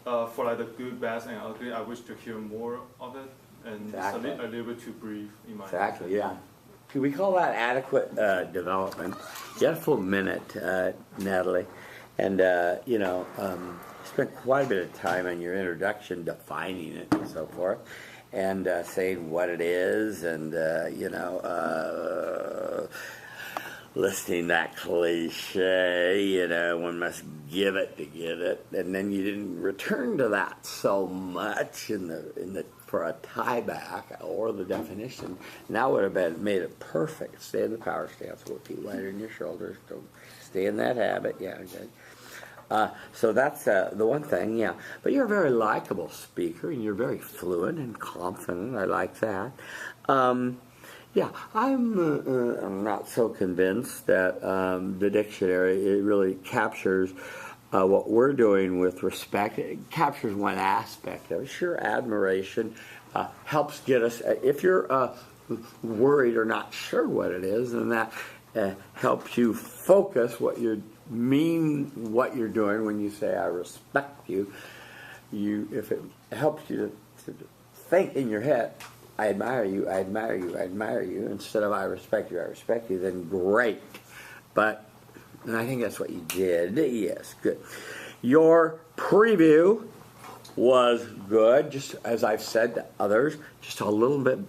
for like the good, bad, and ugly, I wish to hear more of it and Exactly. a little bit too brief in my Exactly, yeah. We call that adequate development. You had a full minute, Natalie, and spent quite a bit of time on your introduction defining it and so forth, and saying what it is, and listing that cliche, one must give it to get it, and then you didn't return to that so much in the for a tie back or the definition. And that would have made it perfect. Stay in the power stance, with feet wider than your shoulders. Don't stay in that habit. Yeah, okay. So that's the one thing, yeah. But you're a very likable speaker, and you're very fluent and confident. I like that. Yeah, I'm not so convinced that the dictionary, it really captures what we're doing with respect. It captures one aspect of it. Sure, admiration helps get us, if you're worried or not sure what it is, then that helps you focus what you're doing when you say I respect you. If it helps you to think in your head, I admire you, I admire you, I admire you, instead of I respect you, then great. And I think that's what you did. Yes, good. Your preview was good, just as I've said to others, just a little bit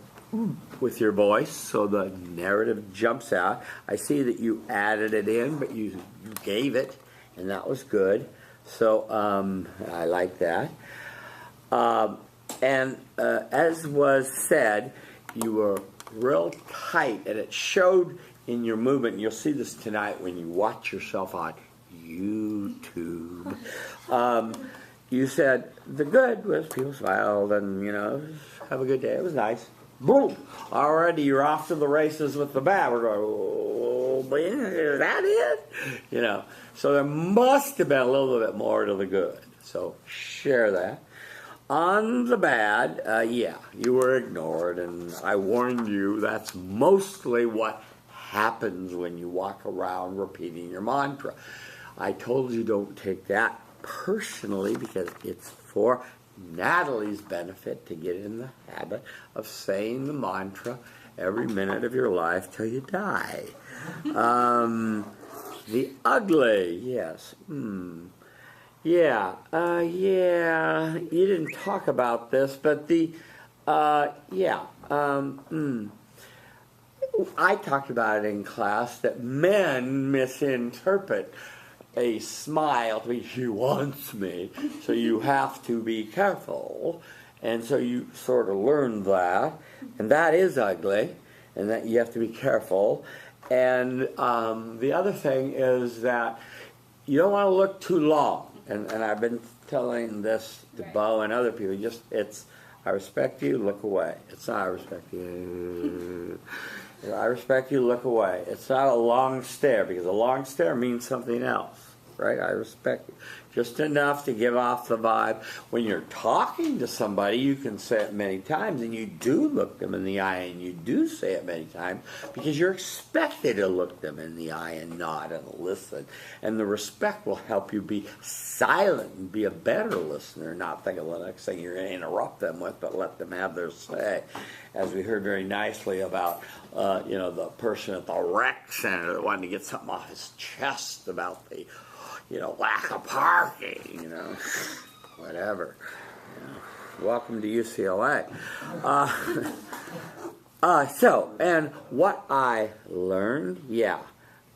with your voice, so the narrative jumps out. I see that you added it in, but you gave it, and that was good. So I like that. And as was said, you were real tight, and it showed in your movement. And you'll see this tonight when you watch yourself on YouTube. You said the good was people smiled and, have a good day. It was nice. Boom! Already you're off to the races with the bad. We're going, oh, is that it? So there must have been a little bit more to the good. So share that. On the bad, you were ignored, and I warned you that's mostly what happens when you walk around repeating your mantra. I told you don't take that personally because it's for Natalie's benefit to get in the habit of saying the mantra every minute of your life till you die. The ugly, yes. Yeah, you didn't talk about this, but I talked about it in class that men misinterpret a smile to be, she wants me, so you have to be careful. And so you sort of learn that, and that is ugly, and that you have to be careful. And the other thing is that you don't want to look too long. And I've been telling this to Bo and other people, it's, I respect you, look away. It's not I respect you. I respect you, look away. It's not a long stare, because a long stare means something else, right? I respect you. Just enough to give off the vibe. When you're talking to somebody, you can say it many times, and you do look them in the eye, and you do say it many times, because you're expected to look them in the eye and nod and listen. And the respect will help you be silent and be a better listener, not think of the next thing you're going to interrupt them with, but let them have their say. As we heard very nicely about, the person at the rec center that wanted to get something off his chest about the lack of parking, whatever. Welcome to UCLA. And what I learned,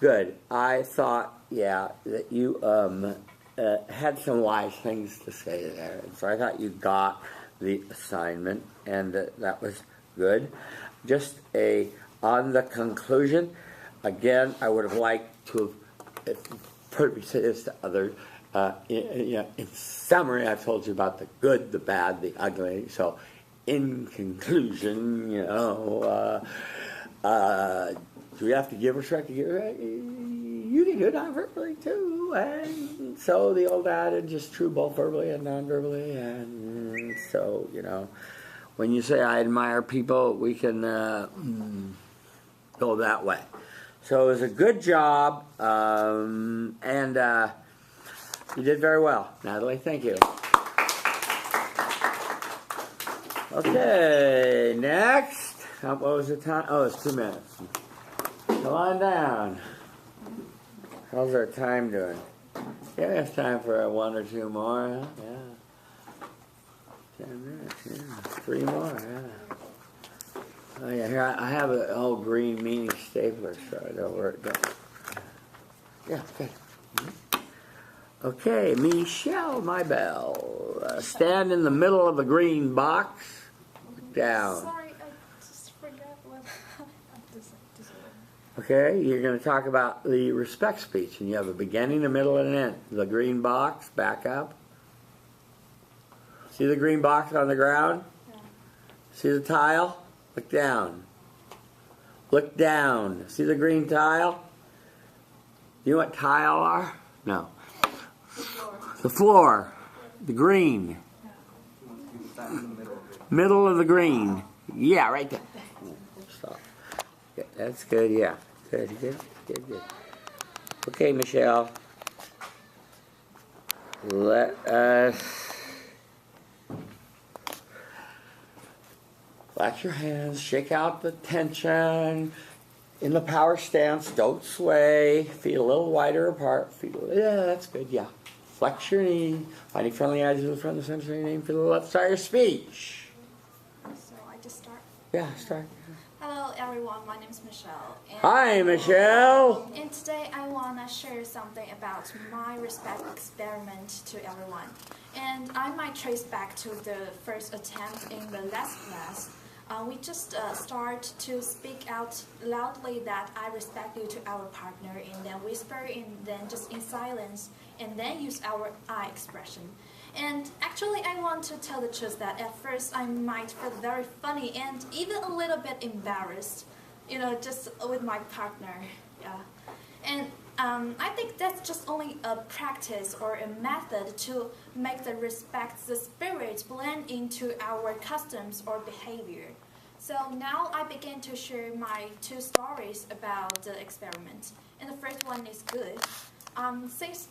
good. I thought, that you had some wise things to say there. And so I thought you got the assignment, and that was good. Just on the conclusion, again, I would have liked to have probably say this to others. In summary, I've told you about the good, the bad, the ugly. So, in conclusion, do we have to give respect to give? You can do it non-verbally too. And so the old adage is true both verbally and non-verbally. And so, when you say I admire people, we can go that way. So it was a good job, and you did very well, Natalie. Thank you. Okay, next. What was the time? Oh, it's 2 minutes. Come on down. How's our time doing? Yeah, it's time for 1 or 2 more. Huh? Yeah. 10 minutes. Yeah. 3 more. Yeah. Oh yeah. Here I have an old green meaning stapler, so I don't work. Yeah, good. Okay, Michelle Mybell. Stand in the middle of the green box. Down. Sorry, I just forgot what this Okay, you're going to talk about the respect speech, and you have a beginning, a middle, and an end. The green box, back up. See the green box on the ground? Yeah. See the tile? Look down. Look down. See the green tile? You know what tile are? No. The floor. The green. Middle of the green. Yeah, right there. Stop. Yeah, that's good, yeah. Good. Okay, Michelle. Let us... Relax your hands, shake out the tension. In the power stance, don't sway. Feet a little wider apart. Yeah, that's good, yeah. Flex your knee. Finding friendly eyes to the front of the center of your name for the left side of your speech. So I just start. Yeah, start. Hello everyone, my name is Michelle. And Hi, Michelle. And today I want to share something about my respect experiment to everyone. And I might trace back to the first attempt in the last class. We just start to speak out loudly that I respect you to our partner, and then whisper, and then just in silence, and then use our eye expression. And actually, I want to tell the truth that at first I might feel very funny and even a little bit embarrassed, just with my partner. Yeah. And I think that's just only a practice or a method to make the spirit blend into our customs or behavior. So now I begin to share my 2 stories about the experiment. And the first one is good. Since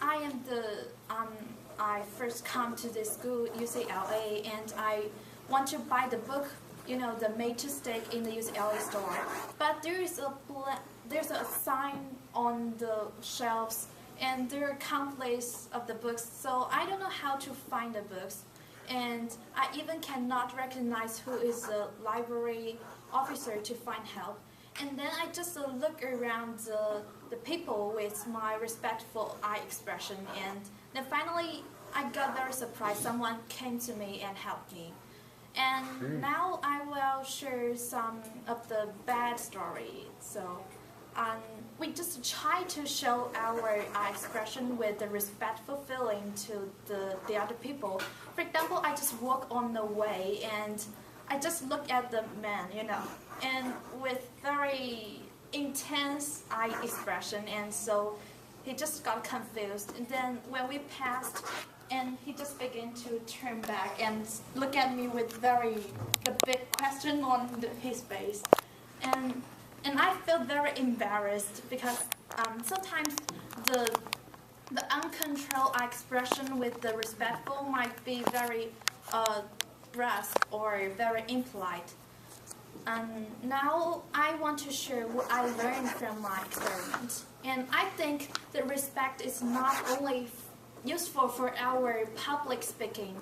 I first come to this school, UCLA, and I want to buy the book, the Majestic in the UCLA store. But there's a sign on the shelves, and there are countless of the books, so I don't know how to find the books. And I even cannot recognize who is the library officer to find help. And then I just look around the people with my respectful eye expression, and then finally I got very surprised. Someone came to me and helped me. And now I will share some of the bad stories. So we just try to show our expression with the respectful feeling to the other people. For example, I just walk on the way and I just look at the man, and with very intense eye expression, and so he just got confused. And then when we passed, and he just began to turn back and look at me with the big question on his face. And I feel very embarrassed because sometimes the uncontrolled expression with the respectful might be very brusque or very impolite. Now I want to share what I learned from my experiment. And I think that respect is not only useful for our public speaking.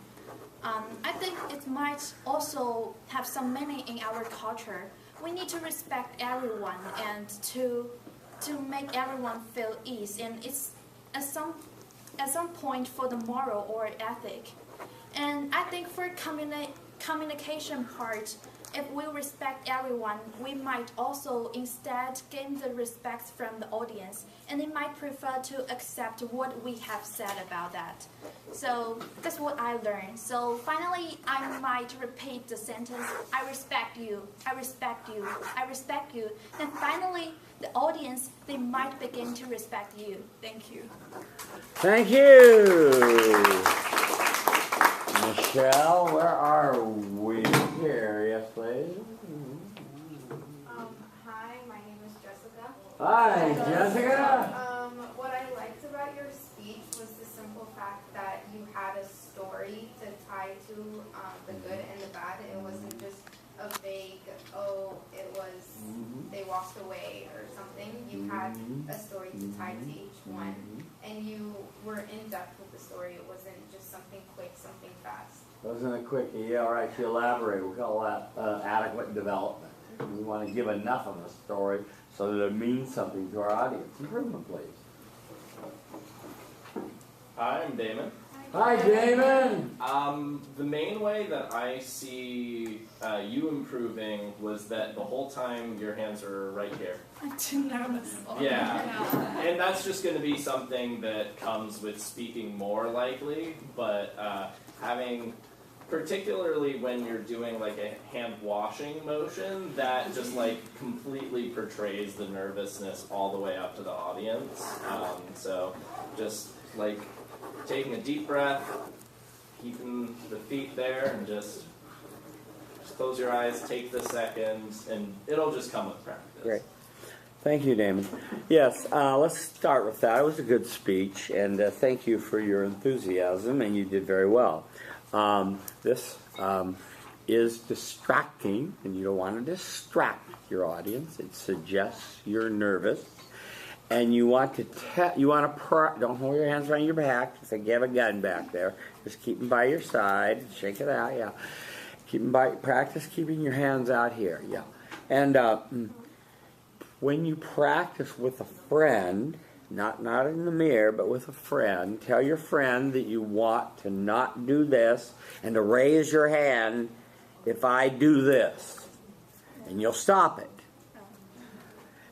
I think it might also have some meaning in our culture. We need to respect everyone and to make everyone feel ease, and it's at some point for the moral or ethic. And I think for communication part, if we respect everyone, we might also instead gain the respect from the audience, and they might prefer to accept what we have said about that. So that's what I learned. So finally, I might repeat the sentence, I respect you, I respect you, I respect you. And finally, the audience, they might begin to respect you. Thank you. Thank you. Michelle, where are we? Here, yes, please. Hi, my name is Jessica. Hi, Jessica. What I liked about your speech was the simple fact that you had a story to tie tied to the good and the bad. It wasn't just a vague, oh, it was, they walked away or something. You had a story to tie to each one. And you were in depth with the story. It wasn't just something quick, something fast. Wasn't a quickie. Yeah, all right, you elaborate. We call that adequate development. We want to give enough of a story so that it means something to our audience. Improvement, please. Hi, I'm Damon. Hi, Damon. The main way that I see you improving was that the whole time your hands are right here. I'm too nervous. Yeah, and that's just going to be something that comes with speaking more likely, but having, particularly when you're doing like a hand washing motion, that just like completely portrays the nervousness all the way up to the audience. So just like taking a deep breath, keeping the feet there, and just close your eyes, take the seconds, and it'll just come with practice. Great. Thank you, Damon. Yes, let's start with that. It was a good speech, and thank you for your enthusiasm, and you did very well. This is distracting, and you don't want to distract your audience. It suggests you're nervous, and you want to don't hold your hands behind your back. Just like you have a gun back there. Just keep them by your side. Shake it out. Yeah. Practice keeping your hands out here. Yeah. And when you practice with a friend, not in the mirror, but with a friend, tell your friend that you want to not do this and to raise your hand if I do this. And you'll stop it.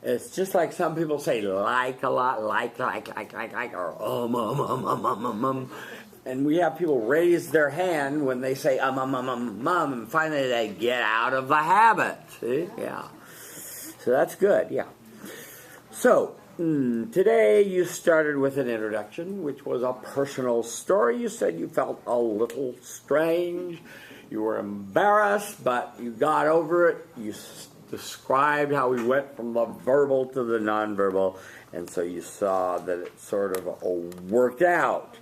It's just like some people say like a lot, like, or and we have people raise their hand when they say and finally they get out of the habit. See? Yeah. So that's good, yeah. So, today you started with an introduction, which was a personal story. You said you felt a little strange. You were embarrassed, but you got over it. You described how we went from the verbal to the nonverbal, and so you saw that it sort of worked out.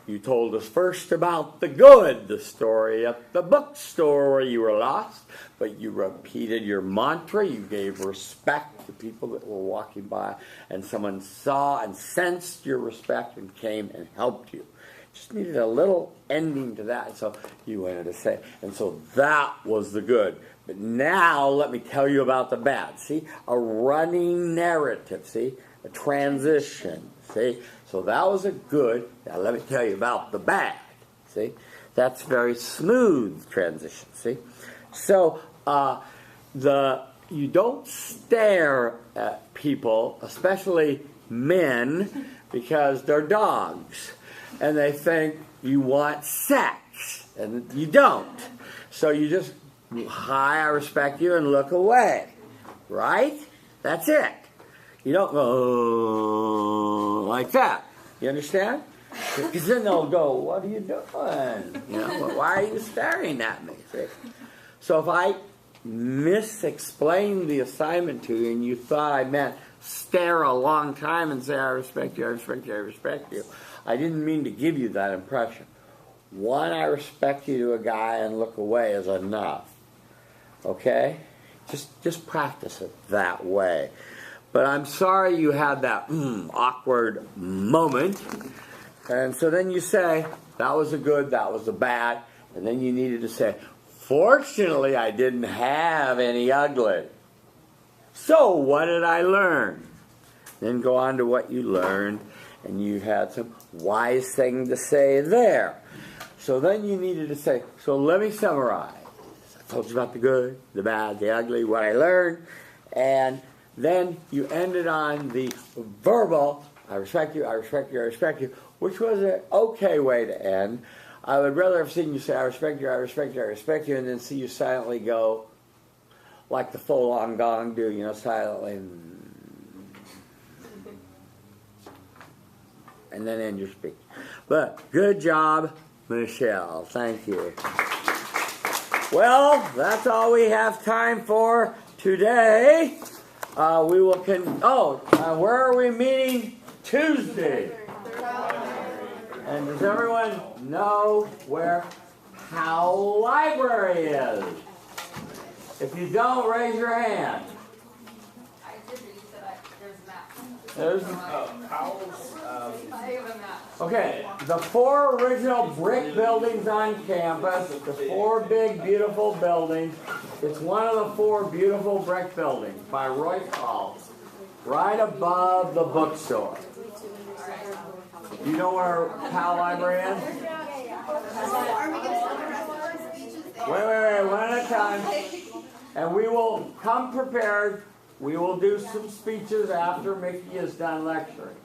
You told us first about the good, the story at the bookstore where you were lost, but you repeated your mantra. You gave respect to people that were walking by, and someone saw and sensed your respect and came and helped you. Just needed a little ending to that, so you wanted to say, and so that was the good. But now let me tell you about the bad. See, a running narrative. See, a transition. See, so that was a good. Now let me tell you about the bad. See, that's very smooth transition. See, so you don't stare at people, especially men, because they're dogs, and they think you want sex, and you don't. So you just, hi, I respect you, and look away, right? That's it. You don't go like that. You understand? Because then they'll go, what are you doing? You know, why are you staring at me? See? So if I misexplained the assignment to you and you thought I meant stare a long time and say, I respect you, I respect you, I respect you, I didn't mean to give you that impression. One, I respect you to a guy and look away is enough. Okay? Just practice it that way. But I'm sorry you had that awkward moment. And so then you say, that was a good, that was a bad. And then you needed to say, fortunately, I didn't have any ugly. So what did I learn? Then go on to what you learned. And you had some wise thing to say there. So then you needed to say, so let me summarize. I told you about the good, the bad, the ugly, what I learned. And then you ended on the verbal, I respect you, I respect you, I respect you, which was an okay way to end. I would rather have seen you say, I respect you, I respect you, I respect you, and then see you silently go, like the full-on gong do, you know, silently. And then end your speech. But good job, Michelle. Thank you. Well, that's all we have time for today. We will where are we meeting? Tuesday. And does everyone know where Powell Library is? If you don't, raise your hand. I did read that there's maps. There's Powell's. I have a map. okay. The 4 original brick buildings on campus. The 4 big, beautiful buildings. It's one of the 4 beautiful brick buildings by Royce Hall, right above the bookstore. You know where Powell Library is? Wait, one at a time. And we will come prepared. We will do some speeches after Mickey is done lecturing.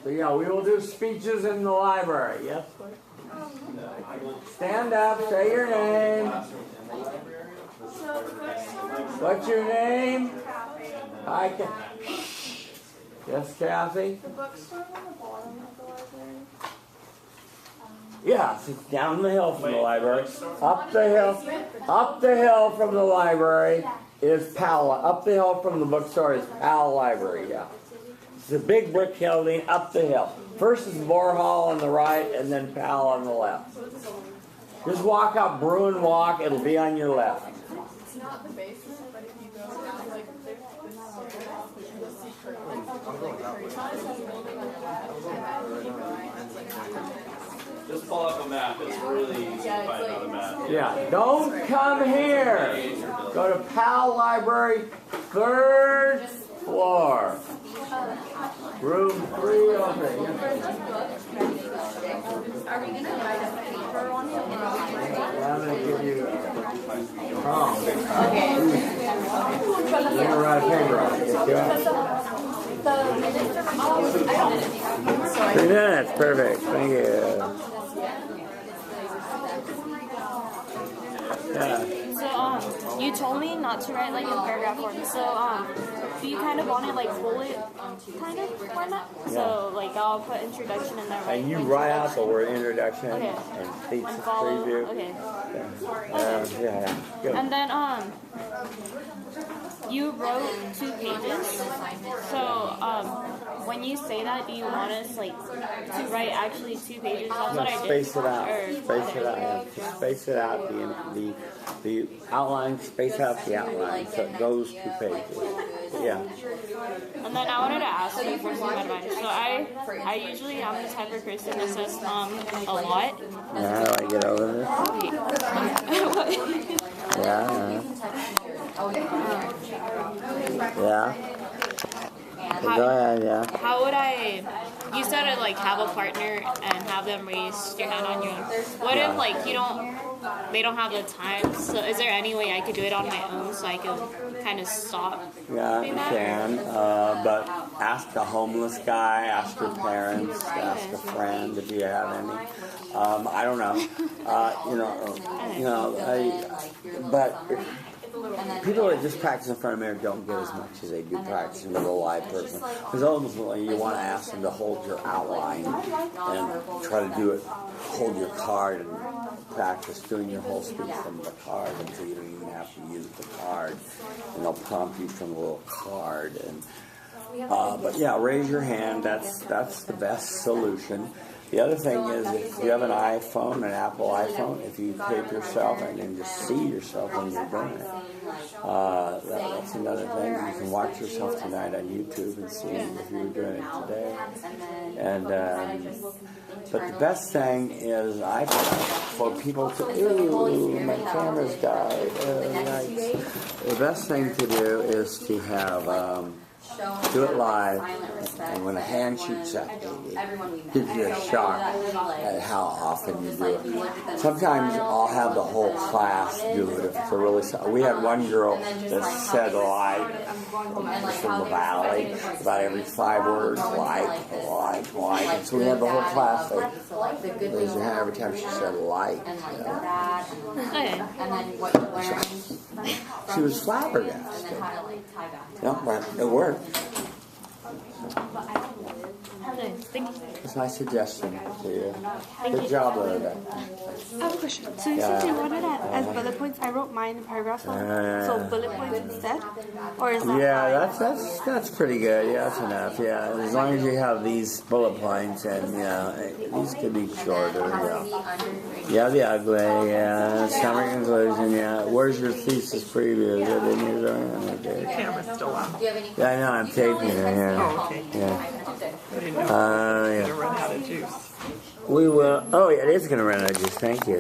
So yeah, we will do speeches in the library. Yes, please? Stand up, say your name. What's your name? Hi, yes, Kathy? The bookstore on the bottom of the library. Yeah, it's down the hill from the library. Up the hill from the library is Powell. Up the hill from the bookstore is Powell Library, yeah. It's a big brick building up the hill. First is Moore Hall on the right, and then Powell on the left. Just walk up Bruin Walk, it'll be on your left. It's not the basis, but if you go down, like, there's the secret. Just pull up a map. It's really easy to find on the map. Yeah, don't come here. Go to Powell Library, 3rd floor. Room 303. Are we going to write a paper on it? I'm going to give you Okay. you're going to write a paper on it. Yes, 3 minutes, perfect. Thank you. Yeah. So, you told me not to write like in paragraph form. So, do you kind of want it like bullet kind of format? So, like I'll put introduction in there. Right? And you write out the word introduction Okay. and thesis And follow. preview. Okay. Yeah. Good. And then you wrote 2 pages. So when you say that, do you want us like to write actually 2 pages? That's what I did. Space it out. Or- Space it out. Yeah. Just space it out. The outline. Space out the outline so it goes 2 pages. Yeah. And then I wanted to ask you for some advice. So I usually am the type of person that says a lot. Now, how do I get over this? Yeah. Yeah. Go ahead, yeah. How would I? You said I'd like have a partner and have them raise your hand on your own. What if like they don't have the time? So is there any way I could do it on my own so I could kind of stop? Yeah, you can. But ask a homeless guy, ask your parents, ask a friend if you have any. I don't know. But people that just practice in front of a mirror don't get as much as they do practicing with a live person. Because ultimately you want to ask them to hold your outline and try to do it, hold your card and practice doing your whole speech from the card until you don't even have to use the card. And they'll prompt you from a little card. And but yeah, raise your hand. That's the best solution. The other thing is, if you have an iPhone, an Apple iPhone, if you tape yourself and then just see yourself when you're doing it, that's another thing. You can watch yourself tonight on YouTube and see if you were doing it today. And but the best thing is, I for people to my camera's died. The best thing to do is to have. Do it live, and when a hand shoots up, it gives you a shock at how often you do it. Sometimes I'll have the whole class do it if it's a really. We had one girl that said live from the valley about every 5 words, like, and so we had the whole class say, raise your hand every time she said like. She was flabbergasted. No, but it worked. good. Thank you. It's my suggestion to you. Good job, Linda. I have a question. So you said you wanted it as bullet points. I wrote mine in paragraphs, so bullet points instead, or is that Yeah, fine? that's pretty good. Yeah, that's enough. Yeah, as long as you have these bullet points, and these could be shorter. Yeah, the ugly. Yeah, summary conclusion. Yeah, where's your thesis preview? Is it in here? Okay. Camera's still on. Yeah, I know. I'm taping it here. Oh, okay. Yeah. I didn't know Yeah. gonna run out of juice. We will. Oh, yeah, it is going to run out of juice. Thank you.